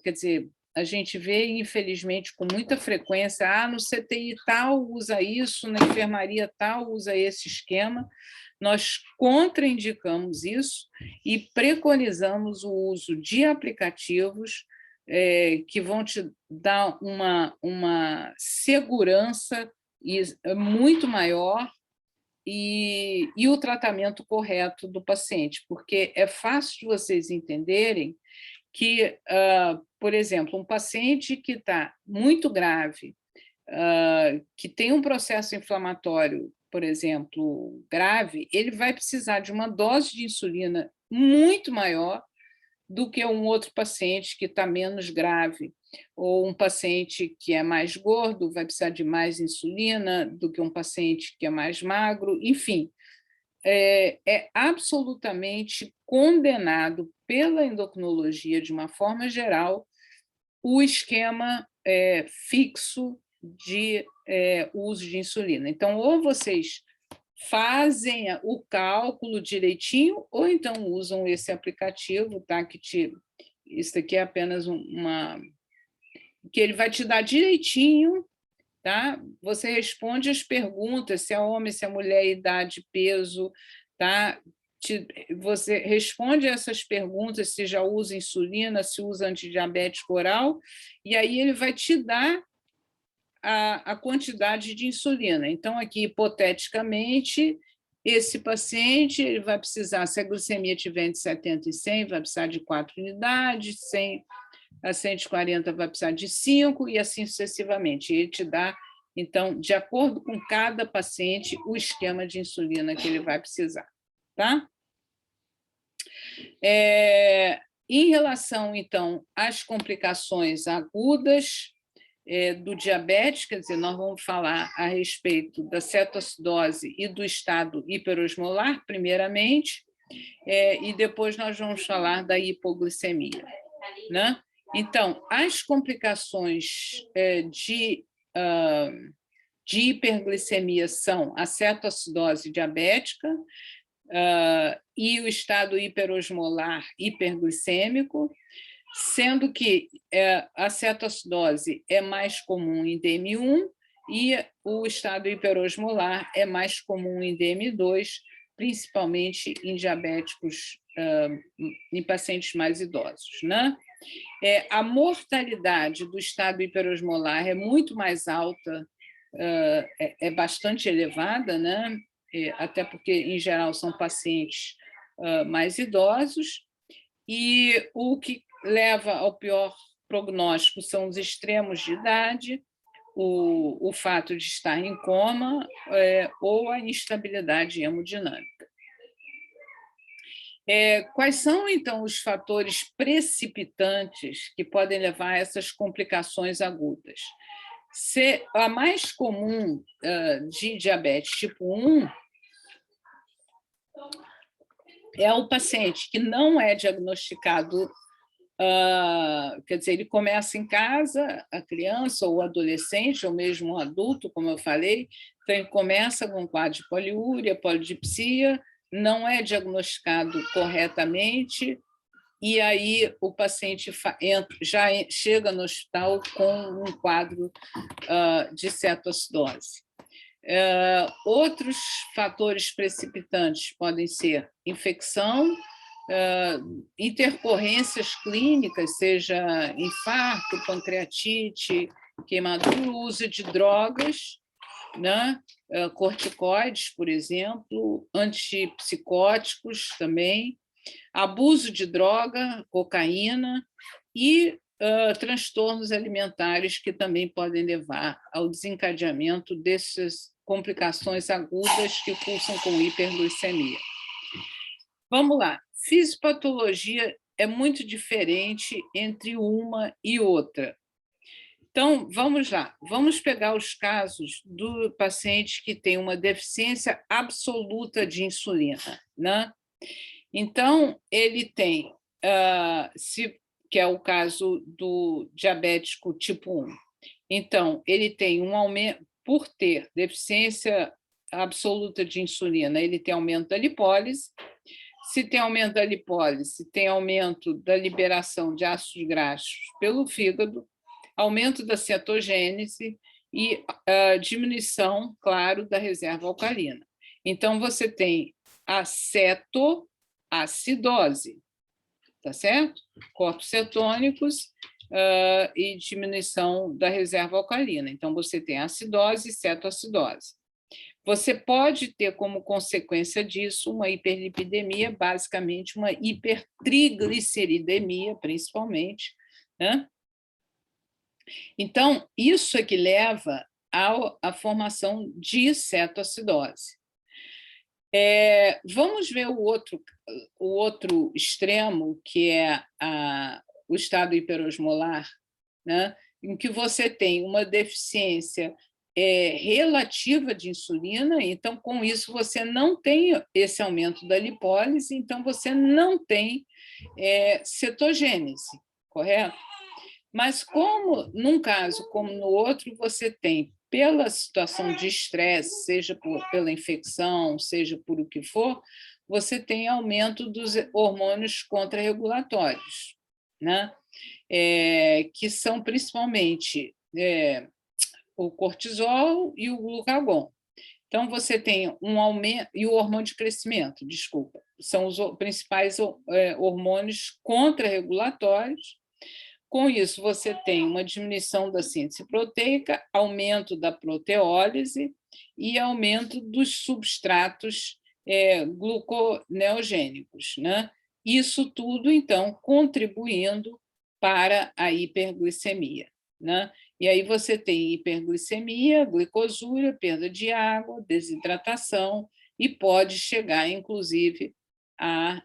quer dizer, a gente vê, infelizmente, com muita frequência, no CTI tal usa isso, na enfermaria tal usa esse esquema. Nós contraindicamos isso e preconizamos o uso de aplicativos que vão te dar uma segurança muito maior e o tratamento correto do paciente, porque é fácil de vocês entenderem que, por exemplo, um paciente que está muito grave, que tem um processo inflamatório, por exemplo, grave, ele vai precisar de uma dose de insulina muito maior do que um outro paciente que está menos grave, ou um paciente que é mais gordo vai precisar de mais insulina do que um paciente que é mais magro, enfim. É absolutamente condenado pela endocrinologia, de uma forma geral, o esquema fixo de uso de insulina. Então, ou vocês fazem o cálculo direitinho, ou então usam esse aplicativo, tá? Isso aqui é apenas que ele vai te dar direitinho, tá? Você responde as perguntas, se é homem, se é mulher, idade, peso, tá? Você responde essas perguntas, se já usa insulina, se usa antidiabético oral, e aí ele vai te dar a quantidade de insulina. Então, aqui, hipoteticamente, esse paciente ele vai precisar, se a glicemia tiver entre 70 e 100, vai precisar de 4 unidades, 100 a 140 vai precisar de 5, e assim sucessivamente. Ele te dá Então, de acordo com cada paciente, o esquema de insulina que ele vai precisar, tá? Em relação, então, às complicações agudas do diabetes, quer dizer, nós vamos falar a respeito da cetoacidose e do estado hiperosmolar, primeiramente, e depois nós vamos falar da hipoglicemia, né? Então, as complicações de hiperglicemia são a cetoacidose diabética e o estado hiperosmolar hiperglicêmico, sendo que a cetoacidose é mais comum em DM1 e o estado hiperosmolar é mais comum em DM2, principalmente em diabéticos, em pacientes mais idosos, né? A mortalidade do estado hiperosmolar é muito mais alta, é bastante elevada, né? Até porque, em geral, são pacientes mais idosos, e o que leva ao pior prognóstico são os extremos de idade, o fato de estar em coma ou a instabilidade hemodinâmica. Quais são, então, os fatores precipitantes que podem levar a essas complicações agudas? A mais comum de diabetes tipo 1 é o paciente que não é diagnosticado, quer dizer, ele começa em casa, a criança ou o adolescente, ou mesmo o adulto, como eu falei, então ele começa com um quadro de poliúria, polidipsia, não é diagnosticado corretamente, e aí o paciente já chega no hospital com um quadro de cetoacidose. Outros fatores precipitantes podem ser infecção, intercorrências clínicas, seja infarto, pancreatite, queimadura, uso de drogas, né? Corticoides, por exemplo, antipsicóticos também, abuso de droga, cocaína e transtornos alimentares que também podem levar ao desencadeamento dessas complicações agudas que cursam com hiperglicemia. Vamos lá. Fisiopatologia é muito diferente entre uma e outra. Então, vamos lá. Vamos pegar os casos do paciente que tem uma deficiência absoluta de insulina, né? Então, ele tem, que é o caso do diabético tipo 1. Então, ele tem um aumento, por ter deficiência absoluta de insulina, ele tem aumento da lipólise. Se tem aumento da lipólise, tem aumento da liberação de ácidos graxos pelo fígado, aumento da cetogênese e diminuição, claro, da reserva alcalina. Então, você tem a cetoacidose, tá certo? Corpos cetônicos e diminuição da reserva alcalina. Então, você tem acidose e cetoacidose. Você pode ter como consequência disso uma hiperlipidemia, basicamente uma hipertrigliceridemia, principalmente, né? Então, isso é que leva à formação de cetoacidose. Vamos ver o outro extremo, que é o estado hiperosmolar, né? Em que você tem uma deficiência relativa de insulina, então, com isso, você não tem esse aumento da lipólise, então, você não tem cetogênese, correto? Mas como num caso como no outro, você tem, pela situação de estresse, seja pela infecção, seja por o que for, você tem aumento dos hormônios contrarregulatórios, né? Que são principalmente o cortisol e o glucagon. Então, você tem um aumento, e o hormônio de crescimento, desculpa, são os principais hormônios contrarregulatórios. Com isso, você tem uma diminuição da síntese proteica, aumento da proteólise e aumento dos substratos gluconeogênicos, né? Isso tudo, então, contribuindo para a hiperglicemia, né? E aí você tem hiperglicemia, glicosúria, perda de água, desidratação e pode chegar, inclusive, a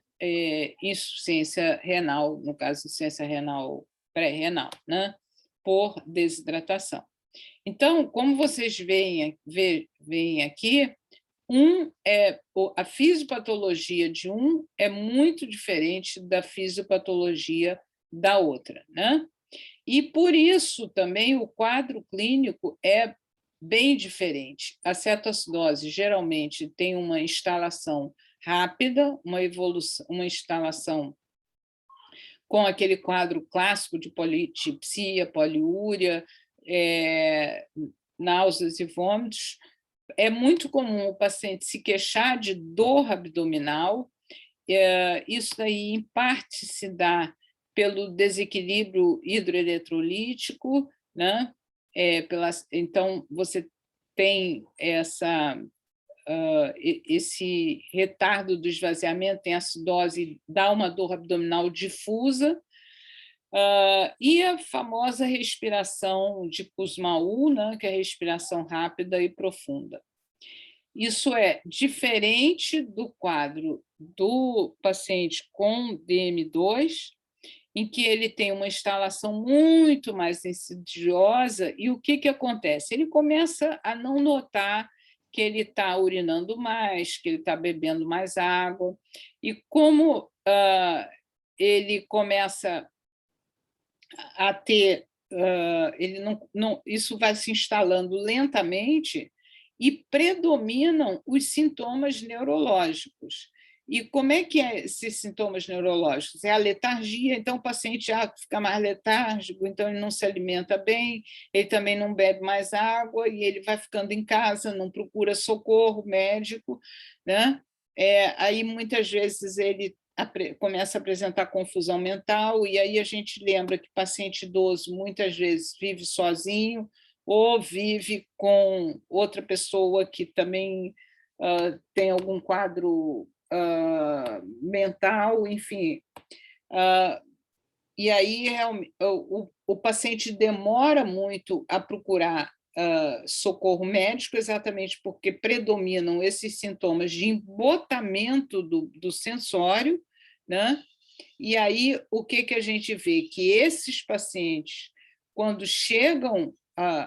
insuficiência renal, no caso, insuficiência renal pré-renal, né? Por desidratação. Então, como vocês veem aqui, a fisiopatologia de um é muito diferente da fisiopatologia da outra, né? E, por isso, também o quadro clínico é bem diferente. A cetoacidose, geralmente, tem uma instalação rápida, uma instalação com aquele quadro clássico de politipsia, poliúria, náuseas e vômitos. É muito comum o paciente se queixar de dor abdominal. Isso aí, em parte, se dá pelo desequilíbrio hidroeletrolítico, né? Então, você tem esse retardo do esvaziamento, tem acidose, dá uma dor abdominal difusa, e a famosa respiração de Kussmaul, né, que é a respiração rápida e profunda. Isso é diferente do quadro do paciente com DM2, em que ele tem uma instalação muito mais insidiosa, e o que acontece? Ele começa a não notar que ele está urinando mais, que ele está bebendo mais água, e como ele começa a ter, isso vai se instalando lentamente e predominam os sintomas neurológicos. E como é que é esses sintomas neurológicos? É a letargia, então o paciente fica mais letárgico, então ele não se alimenta bem, ele também não bebe mais água, e ele vai ficando em casa, não procura socorro médico, né? Aí, muitas vezes, ele começa a apresentar confusão mental, e aí a gente lembra que paciente idoso, muitas vezes, vive sozinho, ou vive com outra pessoa que também tem algum quadro mental, enfim. E aí o paciente demora muito a procurar socorro médico, exatamente porque predominam esses sintomas de embotamento do sensório, né? E aí o que a gente vê? Que esses pacientes, quando chegam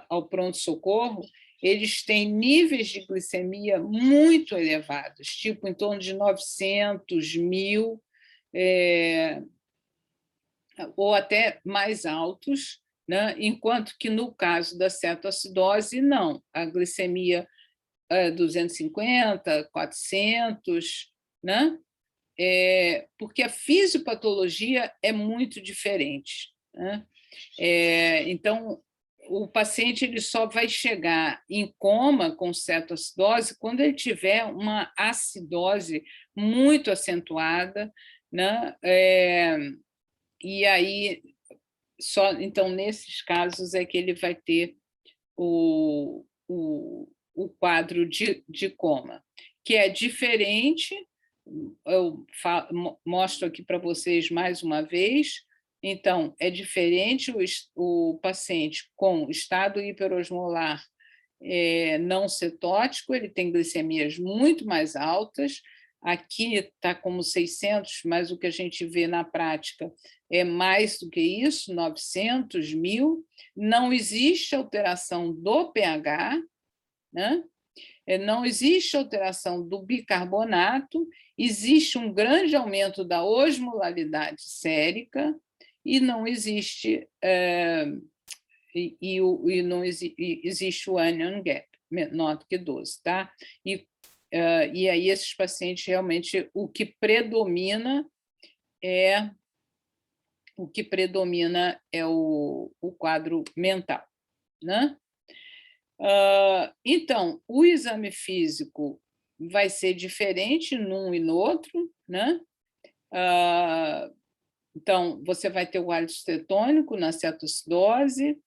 ao pronto-socorro, eles têm níveis de glicemia muito elevados, tipo em torno de 900, 1000, ou até mais altos, né? Enquanto que, no caso da cetoacidose, não. A glicemia é 250, 400, né? Porque a fisiopatologia é muito diferente, né? Então, o paciente ele só vai chegar em coma com cetoacidose quando ele tiver uma acidose muito acentuada, né? E aí, então, nesses casos, é que ele vai ter o quadro de coma, que é diferente. Eu mostro aqui para vocês mais uma vez. Então, é diferente o paciente com estado hiperosmolar não cetótico, ele tem glicemias muito mais altas. Aqui está como 600, mas o que a gente vê na prática é mais do que isso, 900, 1000. Não existe alteração do pH, né? Não existe alteração do bicarbonato, existe um grande aumento da osmolaridade sérica e não existe existe o anion gap menor do que 12, tá? E aí esses pacientes realmente o que predomina é o quadro mental, né? Então, o exame físico vai ser diferente num e no outro, né? Então, você vai ter o hálito cetônico na cetoacidose,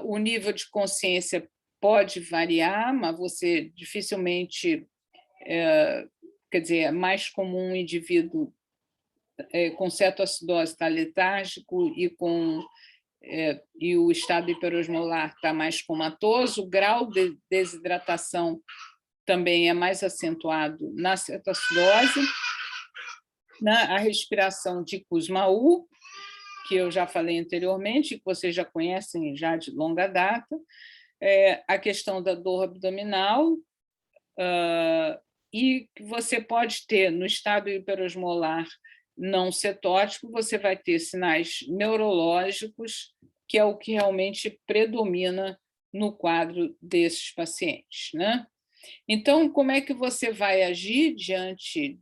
o nível de consciência pode variar, mas você dificilmente, quer dizer, é mais comum um indivíduo com cetoacidose estar letárgico e com e o estado hiperosmolar está mais comatoso, o grau de desidratação também é mais acentuado na cetoacidose, a respiração de Kussmaul, que eu já falei anteriormente, que vocês já conhecem já de longa data, a questão da dor abdominal, e que você pode ter no estado hiperosmolar não cetótico, você vai ter sinais neurológicos, que é o que realmente predomina no quadro desses pacientes, né? Então, como é que você vai agir diante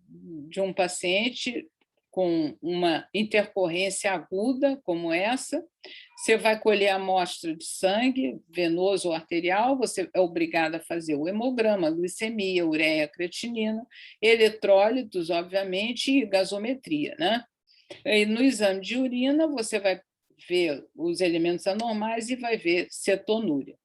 de um paciente com uma intercorrência aguda como essa? Você vai colher a amostra de sangue, venoso ou arterial, você é obrigado a fazer o hemograma, glicemia, ureia, creatinina, eletrólitos, obviamente, e gasometria, né? E no exame de urina, você vai ver os elementos anormais e vai ver cetonúria.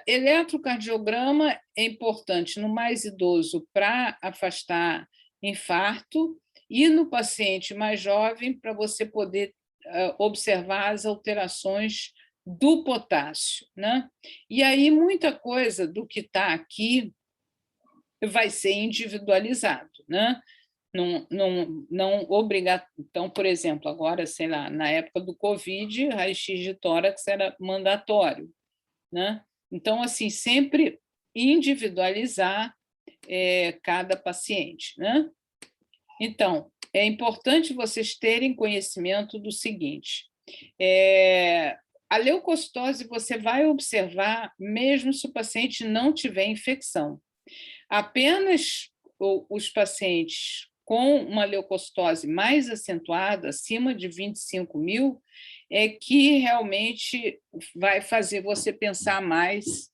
Eletrocardiograma é importante no mais idoso para afastar infarto e no paciente mais jovem para você poder observar as alterações do potássio, né? E aí muita coisa do que está aqui vai ser individualizado, né? Não obrigar. Então, por exemplo, agora, sei lá, na época do Covid, raio-x de tórax era mandatório, né? Então, assim, sempre individualizar cada paciente, né? Então, é importante vocês terem conhecimento do seguinte: a leucocitose você vai observar mesmo se o paciente não tiver infecção. Apenas os pacientes com uma leucocitose mais acentuada, acima de 25.000, é que realmente vai fazer você pensar mais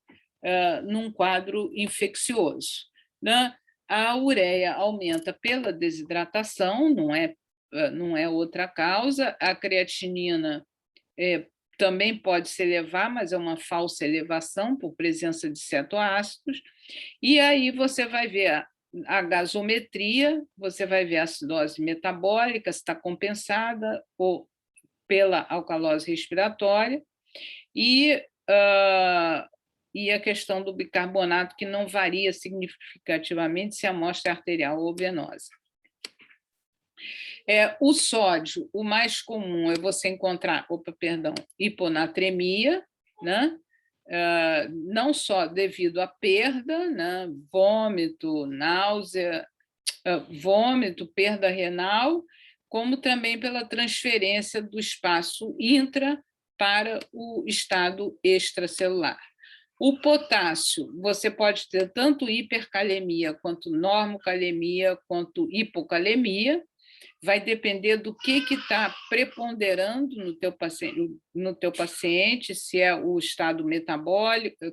num quadro infeccioso, né? A ureia aumenta pela desidratação, não é outra causa. A creatinina também pode se elevar, mas é uma falsa elevação por presença de cetoácidos. E aí você vai ver a gasometria, você vai ver a acidose metabólica, se está compensada ou pela alcalose respiratória, e a questão do bicarbonato, que não varia significativamente se a amostra é arterial ou venosa. O sódio, o mais comum é você encontrar, hiponatremia, né? Não só devido à perda, né? Vômito, náusea, vômito, perda renal, como também pela transferência do espaço intra para o estado extracelular. O potássio, você pode ter tanto hipercalemia, quanto normocalemia, quanto hipocalemia, vai depender do que está preponderando no teu paciente, se é o estado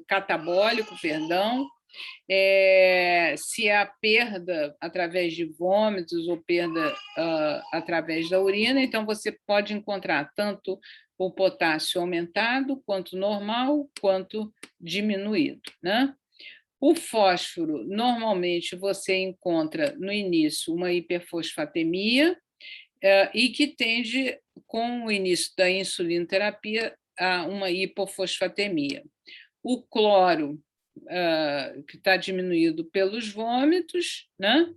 catabólico, se é a perda através de vômitos ou perda através da urina. Então, você pode encontrar tanto o potássio aumentado, quanto normal, quanto diminuído, né? O fósforo, normalmente, você encontra no início uma hiperfosfatemia e que tende, com o início da insulinoterapia, a uma hipofosfatemia. O cloro, que está diminuído pelos vômitos, né?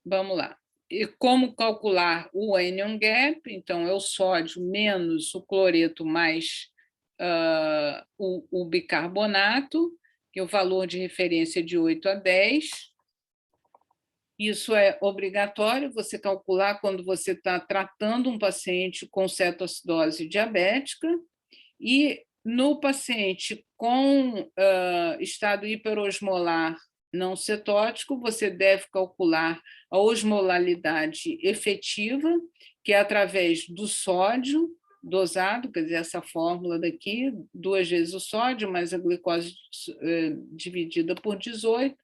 Vamos lá. E como calcular o anion gap? Então, é o sódio menos o cloreto mais o bicarbonato, que é o valor de referência de 8 a 10. Isso é obrigatório você calcular quando você está tratando um paciente com cetoacidose diabética. E no paciente com estado hiperosmolar não cetótico, você deve calcular a osmolalidade efetiva, que é através do sódio dosado, quer dizer, essa fórmula daqui, 2 vezes o sódio, mais a glicose dividida por 18,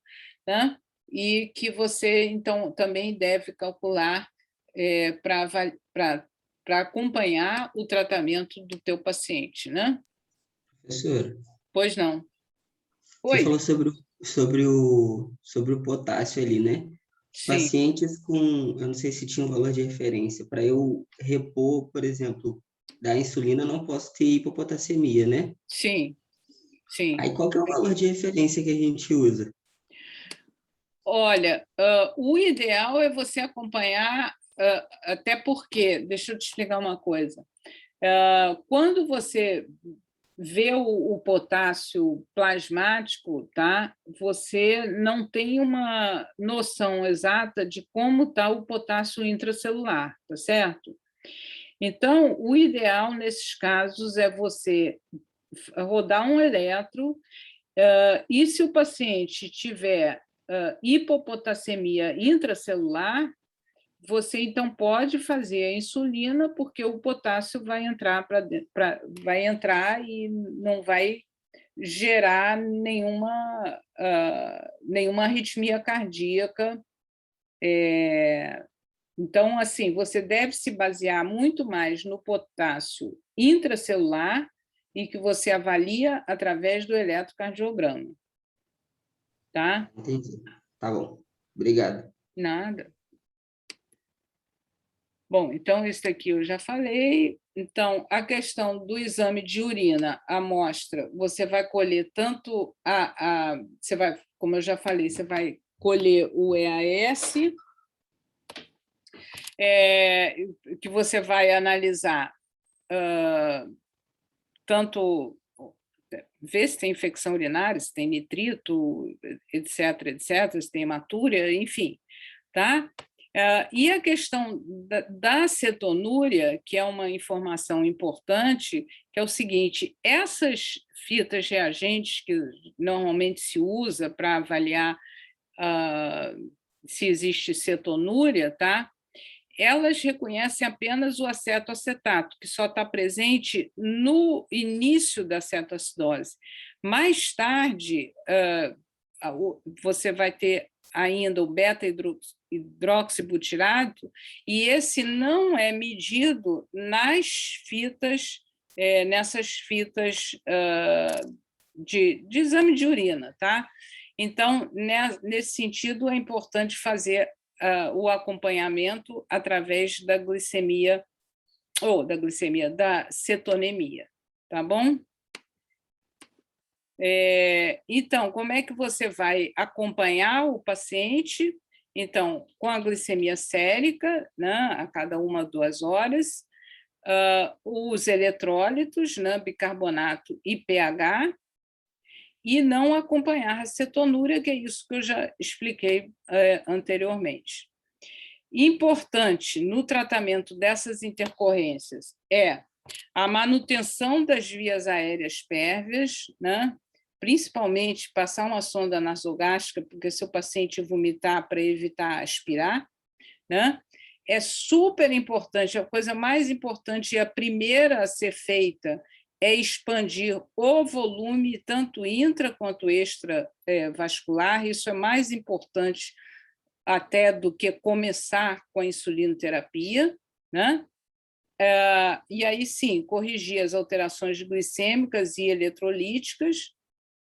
né? E que você, então, também deve calcular para acompanhar o tratamento do teu paciente, né? Professora, Pois não. você Oi. falou sobre o potássio ali, né? Sim, pacientes com, eu não sei se tinha um valor de referência, para eu repor, por exemplo, da insulina, não posso ter hipopotassemia, né? sim, sim. Aí qual que é o valor de referência que a gente usa? Olha, o ideal é você acompanhar, até porque, deixa eu te explicar uma coisa. Quando você vê o potássio plasmático, tá? Você não tem uma noção exata de como está o potássio intracelular, tá certo? Então, o ideal nesses casos é você rodar um eletro, e se o paciente tiver hipopotassemia intracelular, você então pode fazer a insulina, porque o potássio vai entrar vai entrar e não vai gerar nenhuma arritmia cardíaca. Então, assim, você deve se basear muito mais no potássio intracelular e que você avalia através do eletrocardiograma, tá? Entendi. Tá bom. Obrigado. Nada. Bom, então, isso aqui eu já falei. Então, a questão do exame de urina, amostra, você vai colher tanto você vai, como eu já falei, você vai colher o EAS, que você vai analisar tanto ver se tem infecção urinária, se tem nitrito, etc., se tem hematúria, enfim, tá? E a questão da cetonúria, que é uma informação importante, que é o seguinte: essas fitas reagentes que normalmente se usa para avaliar se existe cetonúria, tá? Elas reconhecem apenas o acetoacetato, que só está presente no início da cetoacidose. Mais tarde, você vai ter ainda o beta-hidroxibutirato, e esse não é medido nessas fitas de exame de urina, tá? Então, nesse sentido, é importante fazer o acompanhamento através da glicemia, da cetonemia, tá bom? Então, como é que você vai acompanhar o paciente? Então, com a glicemia sérica, né, a cada 1 a 2 horas, os eletrólitos, né, bicarbonato e pH, e não acompanhar a cetonúria, que é isso que eu já expliquei anteriormente. Importante no tratamento dessas intercorrências é a manutenção das vias aéreas pérvias, né? Principalmente passar uma sonda nasogástrica, porque se o paciente vomitar, para evitar aspirar, né? É super importante, a coisa mais importante e a primeira a ser feita é expandir o volume, tanto intra quanto extravascular. Isso é mais importante até do que começar com a insulinoterapia, né? E aí, sim, corrigir as alterações glicêmicas e eletrolíticas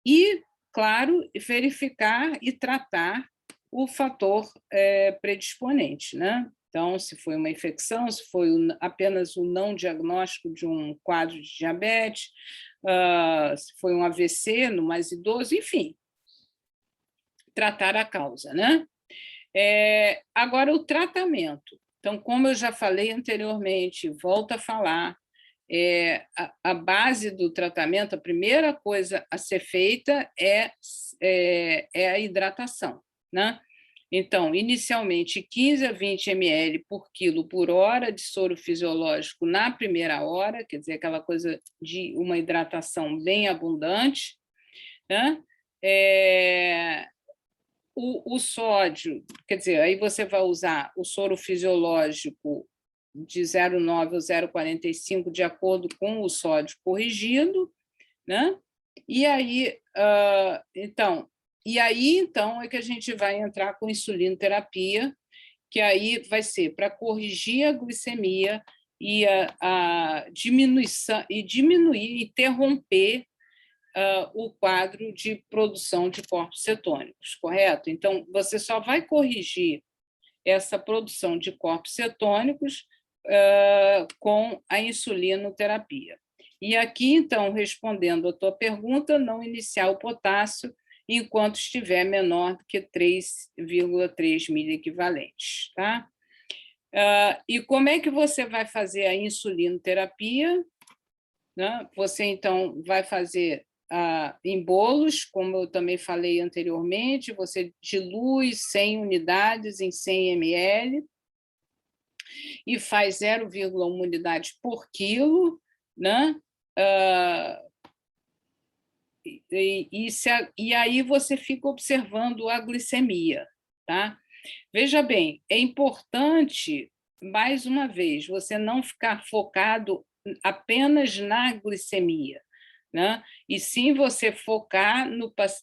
e, claro, verificar e tratar o fator predisponente, né? Então, se foi uma infecção, se foi apenas o não diagnóstico de um quadro de diabetes, se foi um AVC no mais idoso, enfim, tratar a causa, né? Agora, o tratamento. Então, como eu já falei anteriormente, volto a falar, a base do tratamento, a primeira coisa a ser feita é a hidratação, né? Então, inicialmente, 15 a 20 ml por quilo por hora de soro fisiológico na primeira hora, quer dizer, aquela coisa de uma hidratação bem abundante, né? O sódio, quer dizer, aí você vai usar o soro fisiológico de 0,9 ou 0,45, de acordo com o sódio corrigido, né? E aí, então, é que a gente vai entrar com insulinoterapia, que aí vai ser para corrigir a glicemia e a diminuição, e diminuir, interromper o quadro de produção de corpos cetônicos, correto? Então, você só vai corrigir essa produção de corpos cetônicos com a insulinoterapia. E aqui, então, respondendo à tua pergunta, não iniciar o potássio enquanto estiver menor do que 3,3 miliequivalentes, tá? E como é que você vai fazer a insulinoterapia? Né? Você, então, vai fazer em bolos, como eu também falei anteriormente, você dilui 100 unidades em 100 ml e faz 0,1 unidade por quilo, né? E aí você fica observando a glicemia, tá? Veja bem, é importante, mais uma vez, você não ficar focado apenas na glicemia, né? E sim você focar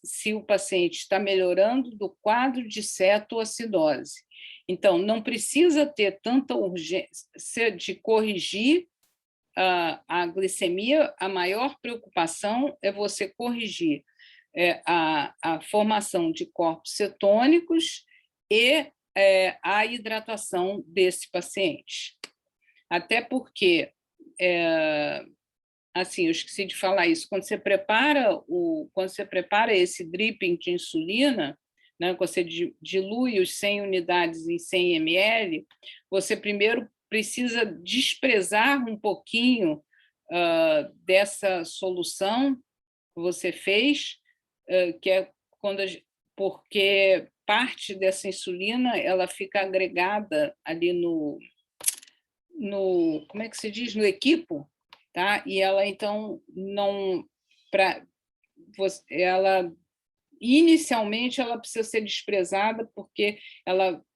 se o paciente está melhorando do quadro de cetoacidose. Então, não precisa ter tanta urgência de corrigir a glicemia, a maior preocupação é você corrigir a formação de corpos cetônicos e a hidratação desse paciente. Até porque, assim, eu esqueci de falar isso, quando você prepara esse dripping de insulina, né, você dilui os 100 unidades em 100 ml, você primeiro precisa desprezar um pouquinho dessa solução que você fez, que é porque parte dessa insulina ela fica agregada ali no como é que se diz? No equipo, tá? E ela, então, não... ela inicialmente ela precisa ser desprezada porque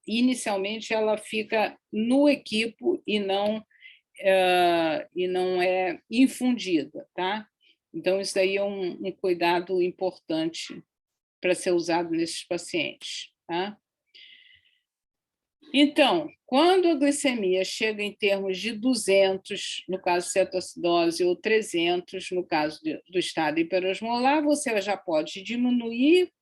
inicialmente ela fica no equipo e não é infundida, tá? Então isso aí é um cuidado importante para ser usado nesses pacientes, tá? Então, quando a glicemia chega em termos de 200, no caso de cetoacidose, ou 300, no caso do estado hiperosmolar, você já pode diminuir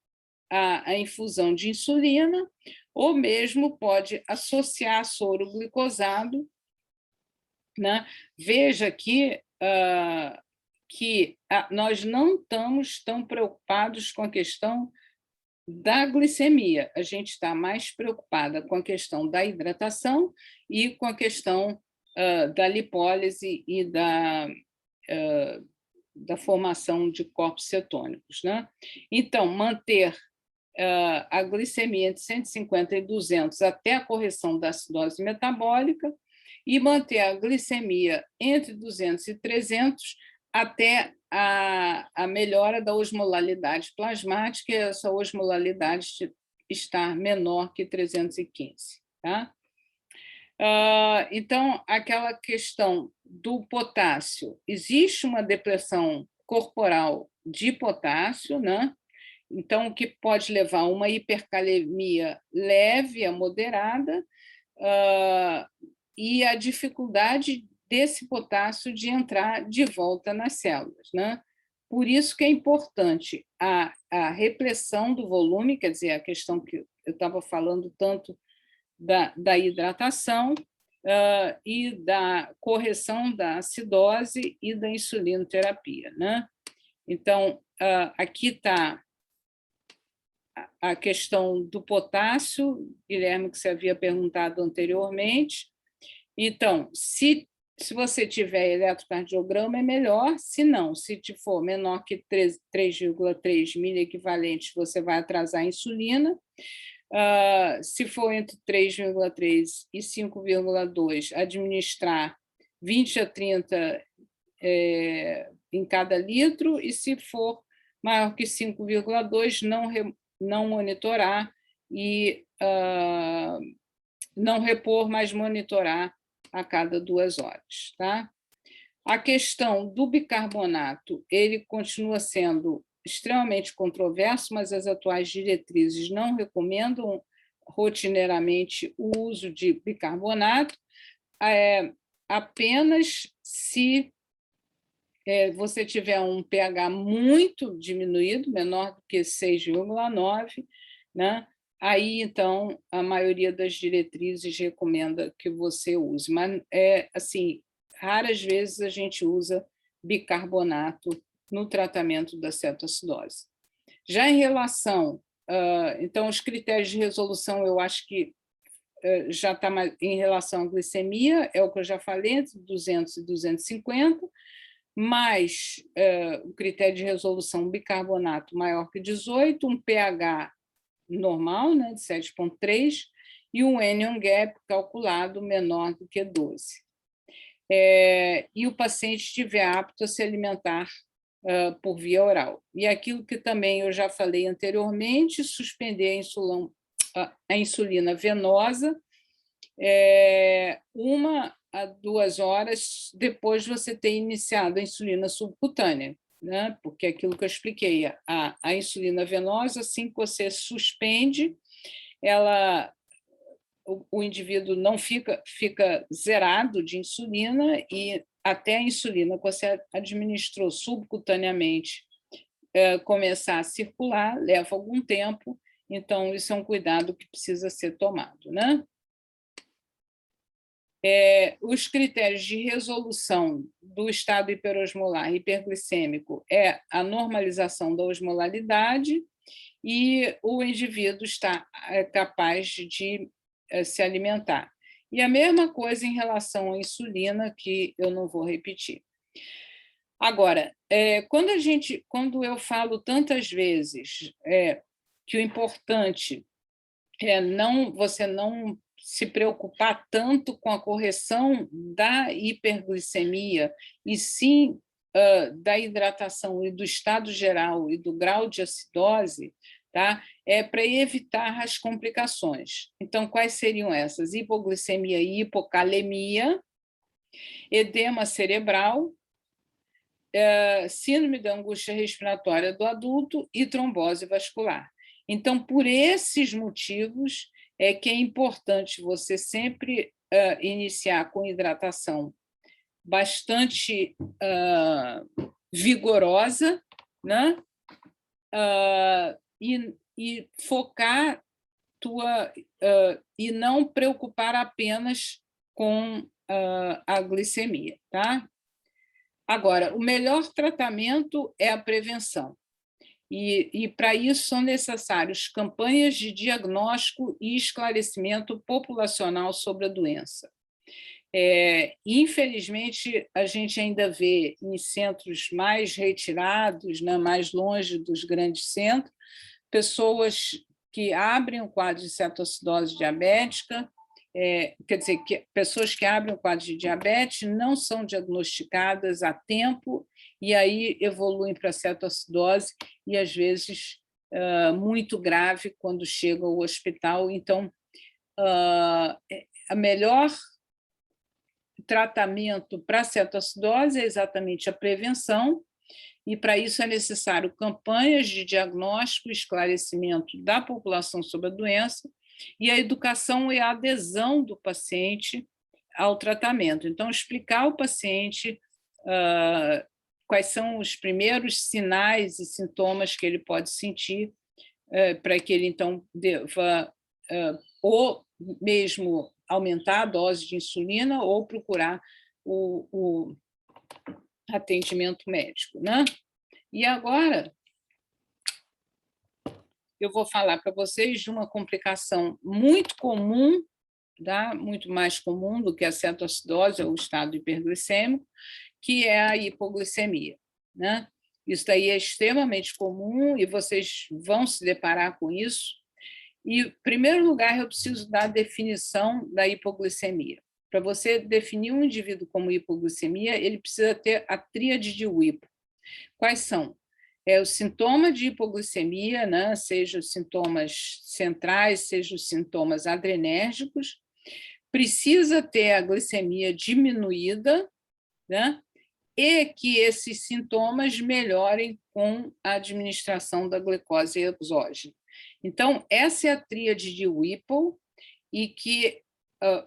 a infusão de insulina, ou mesmo pode associar soro glicosado, né? Veja aqui que nós não estamos tão preocupados com a questão da glicemia, a gente está mais preocupada com a questão da hidratação e com a questão da lipólise e da formação de corpos cetônicos, né? Então, manter a glicemia entre 150 e 200 até a correção da acidose metabólica e manter a glicemia entre 200 e 300 até a melhora da osmolaridade plasmática, e essa osmolaridade estar menor que 315. Tá? Então, aquela questão do potássio, existe uma depressão corporal de potássio, né? Então, o que pode levar a uma hipercalemia leve a moderada e a dificuldade desse potássio de entrar de volta nas células, né? Por isso que é importante a repressão do volume, quer dizer, a questão que eu estava falando tanto da hidratação e da correção da acidose e da insulinoterapia, né? Então, aqui está a questão do potássio, Guilherme, que você havia perguntado anteriormente. Então, se você tiver eletrocardiograma, é melhor. Se não, se for menor que 3,3 miliequivalentes, você vai atrasar a insulina. Se for entre 3,3 e 5,2, administrar 20 a 30 em cada litro, e se for maior que 5,2, não monitorar e não repor, mas monitorar a cada 2 horas. Tá? A questão do bicarbonato, ele continua sendo extremamente controverso, mas as atuais diretrizes não recomendam rotineiramente o uso de bicarbonato, apenas se você tiver um pH muito diminuído, menor do que 6,9, né? aí, então, a maioria das diretrizes recomenda que você use, mas, assim, raras vezes a gente usa bicarbonato no tratamento da cetoacidose. Já em relação, então, os critérios de resolução, eu acho que já está em relação à glicemia, é o que eu já falei, entre 200 e 250, mais o critério de resolução bicarbonato maior que 18, um pH normal, né, de 7,3, e um anion gap calculado menor do que 12. E o paciente estiver apto a se alimentar por via oral. E aquilo que também eu já falei anteriormente, suspender a insulina venosa 1 a 2 horas depois de você ter iniciado a insulina subcutânea, né? Porque aquilo que eu expliquei, a insulina venosa, assim que você suspende, o indivíduo não fica zerado de insulina, e até a insulina que você administrou subcutaneamente começar a circular, leva algum tempo, então isso é um cuidado que precisa ser tomado, né? Os critérios de resolução do estado hiperosmolar hiperglicêmico é a normalização da osmolaridade e o indivíduo está capaz de se alimentar. E a mesma coisa em relação à insulina, que eu não vou repetir. Agora, quando eu falo tantas vezes que o importante é você não se preocupar tanto com a correção da hiperglicemia, e sim da hidratação e do estado geral e do grau de acidose, tá? Para evitar as complicações. Então, quais seriam essas? Hipoglicemia e hipocalemia, edema cerebral, síndrome da angústia respiratória do adulto e trombose vascular. Então, por esses motivos, é que é importante você sempre iniciar com hidratação bastante vigorosa, né? E focar e não preocupar apenas com a glicemia, tá? Agora, o melhor tratamento é a prevenção. E para isso são necessárias campanhas de diagnóstico e esclarecimento populacional sobre a doença. Infelizmente, a gente ainda vê em centros mais retirados, né, mais longe dos grandes centros, pessoas que abrem o quadro de cetoacidose diabética, quer dizer, pessoas que abrem o quadro de diabetes não são diagnosticadas a tempo e aí evoluem para a cetoacidose e, às vezes, muito grave quando chegam ao hospital. Então, a melhor tratamento para a cetoacidose é exatamente a prevenção, e para isso é necessário campanhas de diagnóstico e esclarecimento da população sobre a doença, e a educação e a adesão do paciente ao tratamento. Então, explicar ao paciente quais são os primeiros sinais e sintomas que ele pode sentir, para que ele, então, deva ou mesmo aumentar a dose de insulina ou procurar o atendimento médico, né? E agora eu vou falar para vocês de uma complicação muito comum, tá? Muito mais comum do que a cetoacidose, ou o estado hiperglicêmico, que é a hipoglicemia, né? Isso daí é extremamente comum e vocês vão se deparar com isso. E, em primeiro lugar, eu preciso dar a definição da hipoglicemia. Para você definir um indivíduo como hipoglicemia, ele precisa ter a tríade de WIPO. Quais são? O sintoma de hipoglicemia, né? Seja os sintomas centrais, seja os sintomas adrenérgicos, precisa ter a glicemia diminuída, né? E que esses sintomas melhorem com a administração da glicose exógena. Então, essa é a tríade de Whipple, e que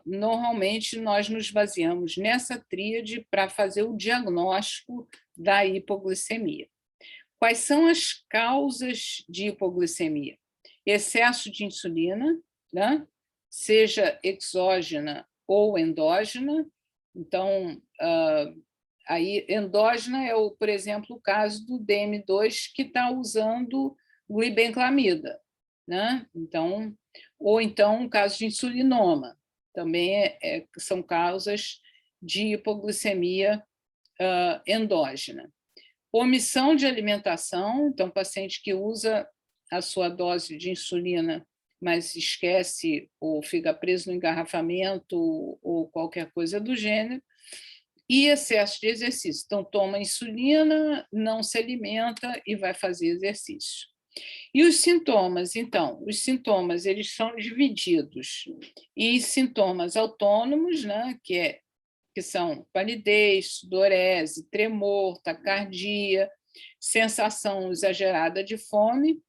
normalmente nós nos baseamos nessa tríade para fazer o diagnóstico da hipoglicemia. Quais são as causas de hipoglicemia? excesso de insulina, né? Seja exógena ou endógena. Então, aí, endógena é, por exemplo, o caso do DM2, que está usando glibenclamida, né? Então, ou então o caso de insulinoma, também são causas de hipoglicemia endógena. Omissão de alimentação, então, paciente que usa a sua dose de insulina, mas esquece ou fica preso no engarrafamento ou qualquer coisa do gênero, e excesso de exercício. Então, toma insulina, não se alimenta e vai fazer exercício. E os sintomas, então, os sintomas eles são divididos em sintomas autônomos, né, que são palidez, sudorese, tremor, taquicardia, sensação exagerada de fome,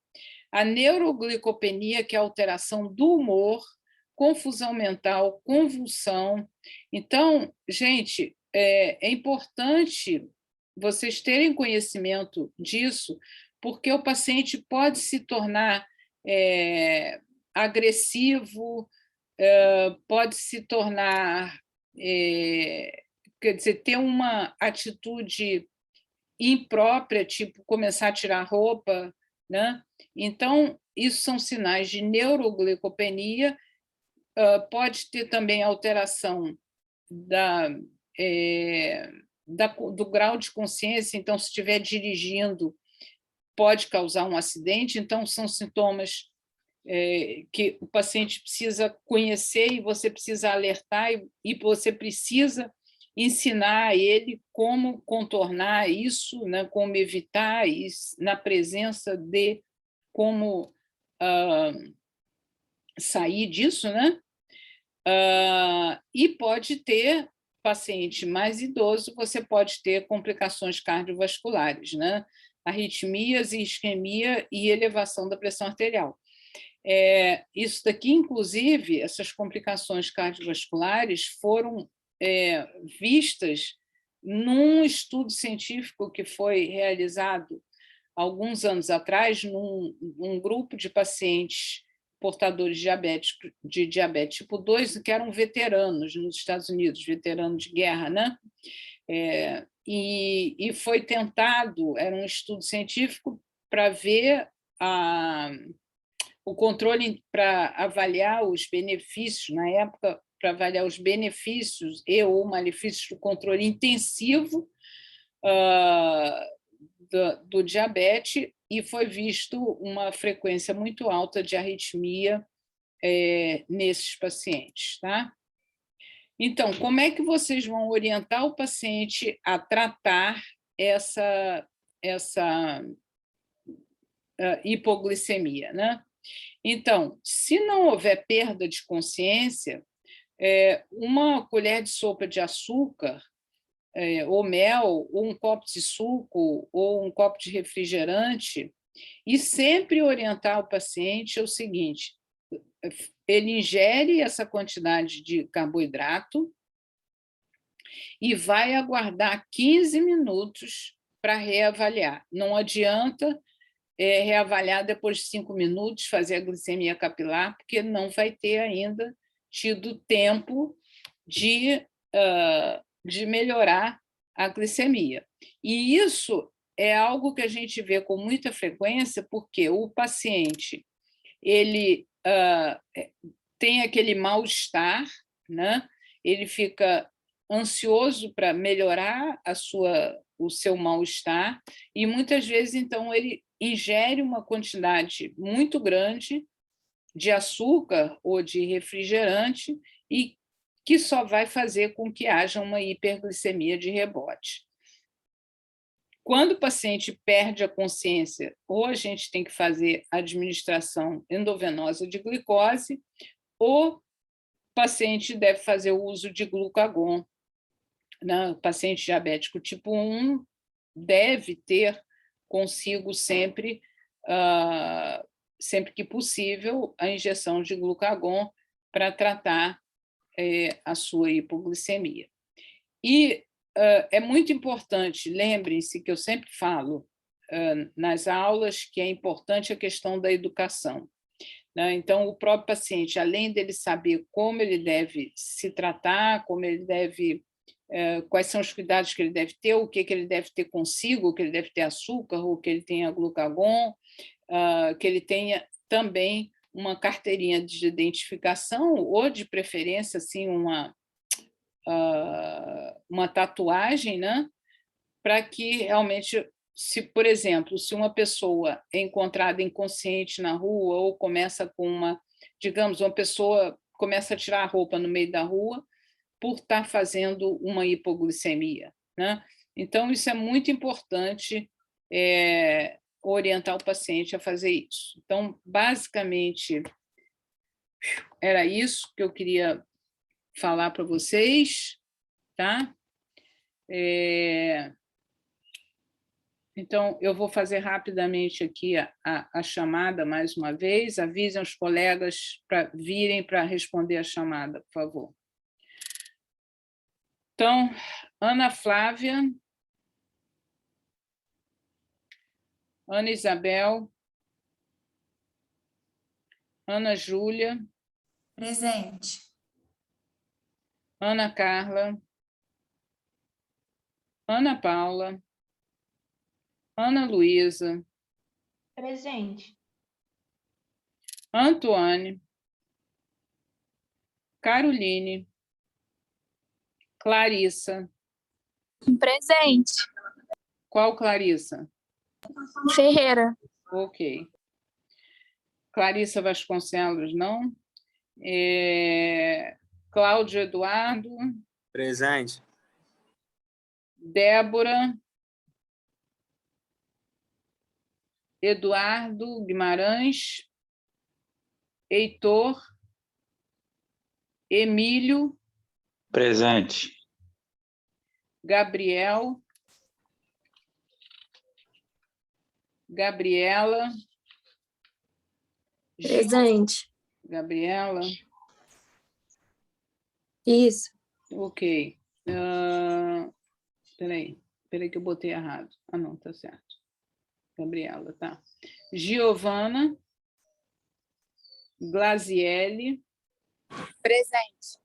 a neuroglicopenia, que é a alteração do humor, confusão mental, convulsão. Então, gente, é importante vocês terem conhecimento disso, porque o paciente pode se tornar agressivo, pode se tornar, quer dizer, ter uma atitude imprópria, tipo começar a tirar roupa, né? Então, isso são sinais de neuroglicopenia. Pode ter também alteração do grau de consciência, então, se estiver dirigindo, pode causar um acidente. Então, são sintomas que o paciente precisa conhecer e você precisa alertar e você precisa ensinar a ele como contornar isso, né, como evitar isso, na presença de como sair disso, né? E pode ter, paciente mais idoso, você pode ter complicações cardiovasculares, né? Arritmias, isquemia e elevação da pressão arterial. Isso daqui, inclusive, essas complicações cardiovasculares foram vistas num estudo científico que foi realizado alguns anos atrás, num grupo de pacientes portadores de diabetes tipo 2, que eram veteranos nos Estados Unidos, veteranos de guerra, né? E foi tentado, era um estudo científico para ver o controle, para avaliar os benefícios, na época, para avaliar os benefícios e ou malefícios do controle intensivo do diabetes, e foi visto uma frequência muito alta de arritmia nesses pacientes, tá? Então, como é que vocês vão orientar o paciente a tratar essa hipoglicemia, né? Então, se não houver perda de consciência, uma colher de sopa de açúcar, ou mel, ou um copo de suco, ou um copo de refrigerante, e sempre orientar o paciente é o seguinte: ele ingere essa quantidade de carboidrato e vai aguardar 15 minutos para reavaliar. Não adianta reavaliar depois de 5 minutos, fazer a glicemia capilar, porque não vai ter ainda tido tempo de melhorar a glicemia. E isso é algo que a gente vê com muita frequência, porque o paciente ele tem aquele mal-estar, né? Ele fica ansioso para melhorar o seu mal-estar, e muitas vezes, então, ele ingere uma quantidade muito grande de açúcar ou de refrigerante e que só vai fazer com que haja uma hiperglicemia de rebote. Quando o paciente perde a consciência, ou a gente tem que fazer administração endovenosa de glicose, ou o paciente deve fazer o uso de glucagon. O paciente diabético tipo 1 deve ter consigo sempre, sempre que possível, a injeção de glucagon para tratar a sua hipoglicemia. E é muito importante, lembrem-se que eu sempre falo nas aulas que é importante a questão da educação. né? Então, o próprio paciente, além dele saber como ele deve se tratar, como ele deve, quais são os cuidados que ele deve ter, o que ele deve ter consigo, que ele deve ter açúcar, ou que ele tenha glucagon, que ele tenha também uma carteirinha de identificação, ou de preferência, assim, uma tatuagem, né? Para que realmente, se, por exemplo, se uma pessoa é encontrada inconsciente na rua ou começa com digamos, uma pessoa começa a tirar a roupa no meio da rua por estar fazendo uma hipoglicemia, né? Então, isso é muito importante, orientar o paciente a fazer isso. Então, basicamente, era isso que eu queria falar para vocês, tá? Então, eu vou fazer rapidamente aqui a chamada mais uma vez. Avisem os colegas para virem para responder a chamada, por favor. Então, Ana Flávia, Ana Isabel, Ana Júlia, Presente. Ana Carla, Ana Paula, Ana Luísa, Presente. Antoine, Caroline, Clarissa. Presente. Qual Clarissa? Ferreira. Ok. Clarissa Vasconcelos, não? Cláudio Eduardo. Presente. Débora. Eduardo Guimarães. Heitor. Emílio. Presente. Gabriel. Gabriela. Presente. Gabriela. Isso. Ok. Peraí que eu botei errado. Ah, não, tá certo. Gabriela, tá. Giovana. Glaziele. Presente.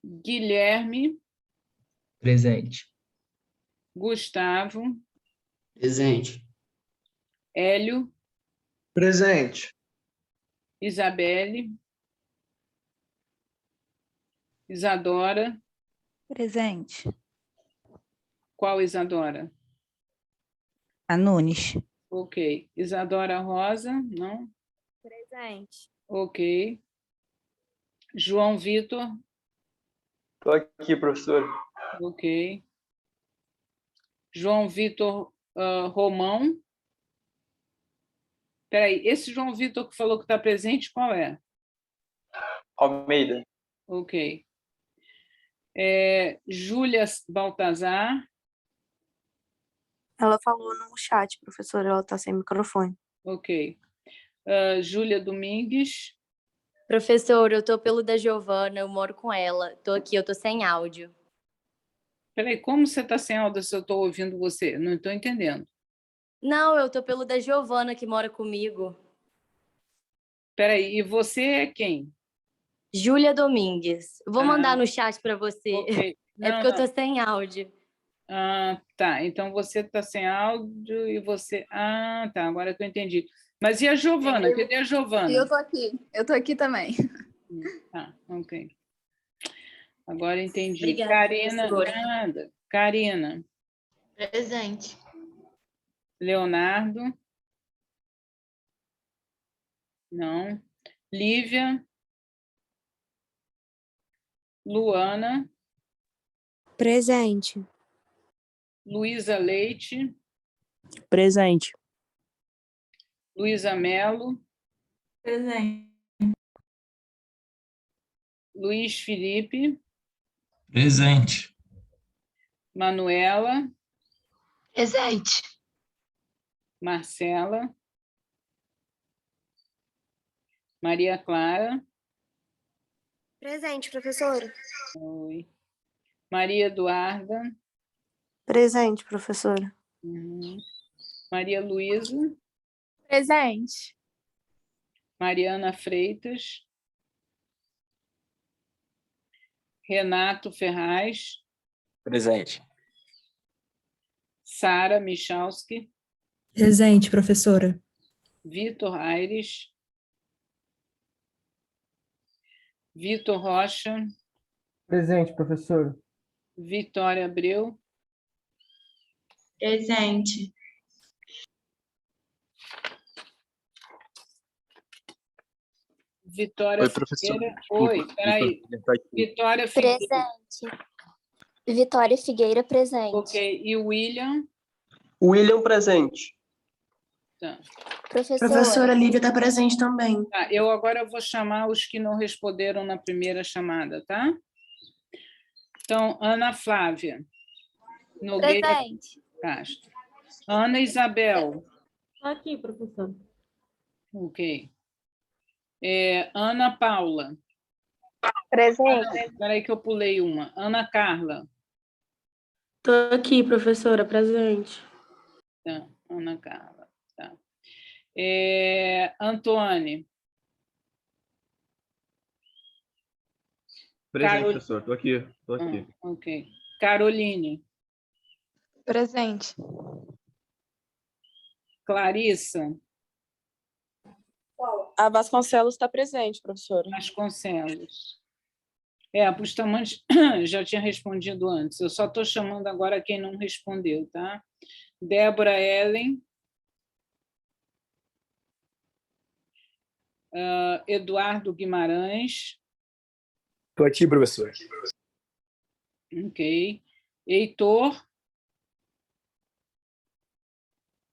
Guilherme. Presente. Gustavo. Presente. Hélio. Presente. Isabelle. Isadora. Presente. Qual Isadora? A Nunes. Ok. Isadora Rosa? Não? Presente. Ok. João Vitor? Estou aqui, professor. Ok. João Vitor Romão? Espera aí, esse João Vitor que falou que está presente, qual é? Almeida. Ok. Júlia Baltazar? Ela falou no chat, professora, ela está sem microfone. Ok. Júlia Domingues? Professor, eu tô pelo da Giovana, eu moro com ela. Tô aqui, eu tô sem áudio. Espera aí, como você está sem áudio se eu estou ouvindo você? Não estou entendendo. Não, eu tô pelo da Giovana, que mora comigo. Espera aí, e você é quem? Júlia Domingues. Vou mandar no chat para você. Ok. É porque eu tô sem áudio. Tá, então você está sem áudio e você... tá, agora que eu entendi. Mas e a Giovana? Cadê a Giovana? Eu tô aqui também. Tá, ok. Agora entendi. Obrigada, Karina, professora. nada. Karina. Presente. Leonardo. Não. Lívia. Luana. Presente. Luísa Leite. Presente. Luísa Melo. Presente. Luiz Felipe. Presente. Manuela. Presente. Marcela. Maria Clara. Presente, professora. Oi. Maria Eduarda. Presente, professora. Maria Luísa. Presente. Mariana Freitas, Renato Ferraz, Presente. Sara Michalski, Presente, professora. Vitor Aires, Vitor Rocha, Presente, professor. Vitória Abreu, Presente. Vitória Oi, professor. Figueira. Desculpa, Oi, peraí. tá aqui. Vitória Figueira. Presente. Vitória Figueira, presente. Ok. E o William? William, presente. Tá. Professora Lívia está presente também. Tá, eu agora vou chamar os que não responderam na primeira chamada, tá? Então, Ana Flávia Nogueira presente. Castro. Ana Isabel. Estou aqui, professor. Ok. Ana Paula. Presente. Espera aí que eu pulei uma. Ana Carla. Estou aqui, professora, presente. Tá, Ana Carla. Tá. Antônio. Presente, professor. Estou aqui. Ok. Caroline. Presente. Clarissa. A Vasconcelos está presente, professora. Vasconcelos. A Bustamante já tinha respondido antes. Eu só estou chamando agora quem não respondeu, tá? Débora Ellen. Eduardo Guimarães. Estou aqui, professor. Ok. Heitor.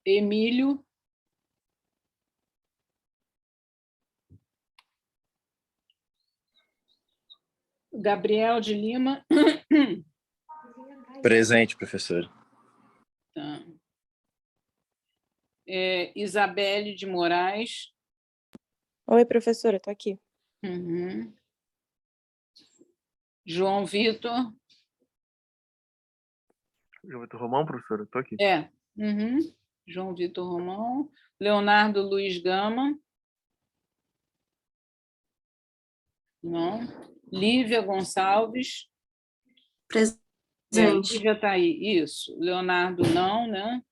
Emílio. Gabriel de Lima. Presente, professor. Tá. Isabelle de Moraes. Oi, professora, estou aqui. Uhum. João Vitor. João Vitor Romão, professor? Estou aqui. Uhum. João Vitor Romão. Leonardo Luiz Gama. Não. Lívia Gonçalves. Presente. Lívia está aí. Isso. Leonardo não, né?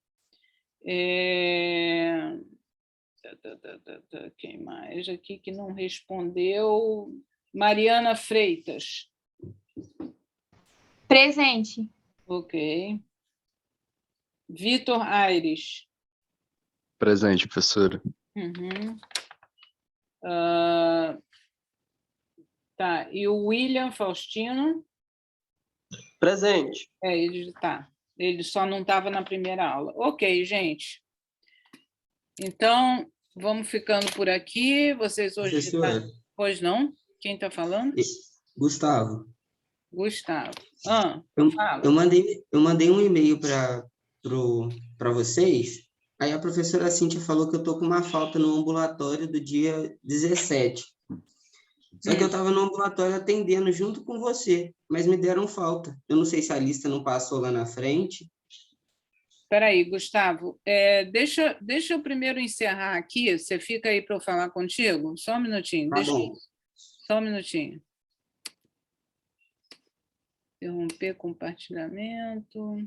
Quem mais aqui que não respondeu? Mariana Freitas. Presente. Ok. Vitor Aires. Presente, professor. Uhum. Tá. E o William Faustino? Presente. Ele só não estava na primeira aula. Ok, gente. Então, vamos ficando por aqui. Vocês hoje... Professora. Pois não? Quem está falando? Gustavo. Gustavo. Eu Fala. mandei um e-mail para vocês, aí a professora Cíntia falou que eu estou com uma falta no ambulatório do dia 17. Só que eu estava no ambulatório atendendo junto com você, mas me deram falta. Eu não sei se a lista não passou lá na frente. Espera aí, Gustavo. Deixa eu primeiro encerrar aqui. Você fica aí para eu falar contigo? Só um minutinho. Tá bom. Só um minutinho. Interromper compartilhamento.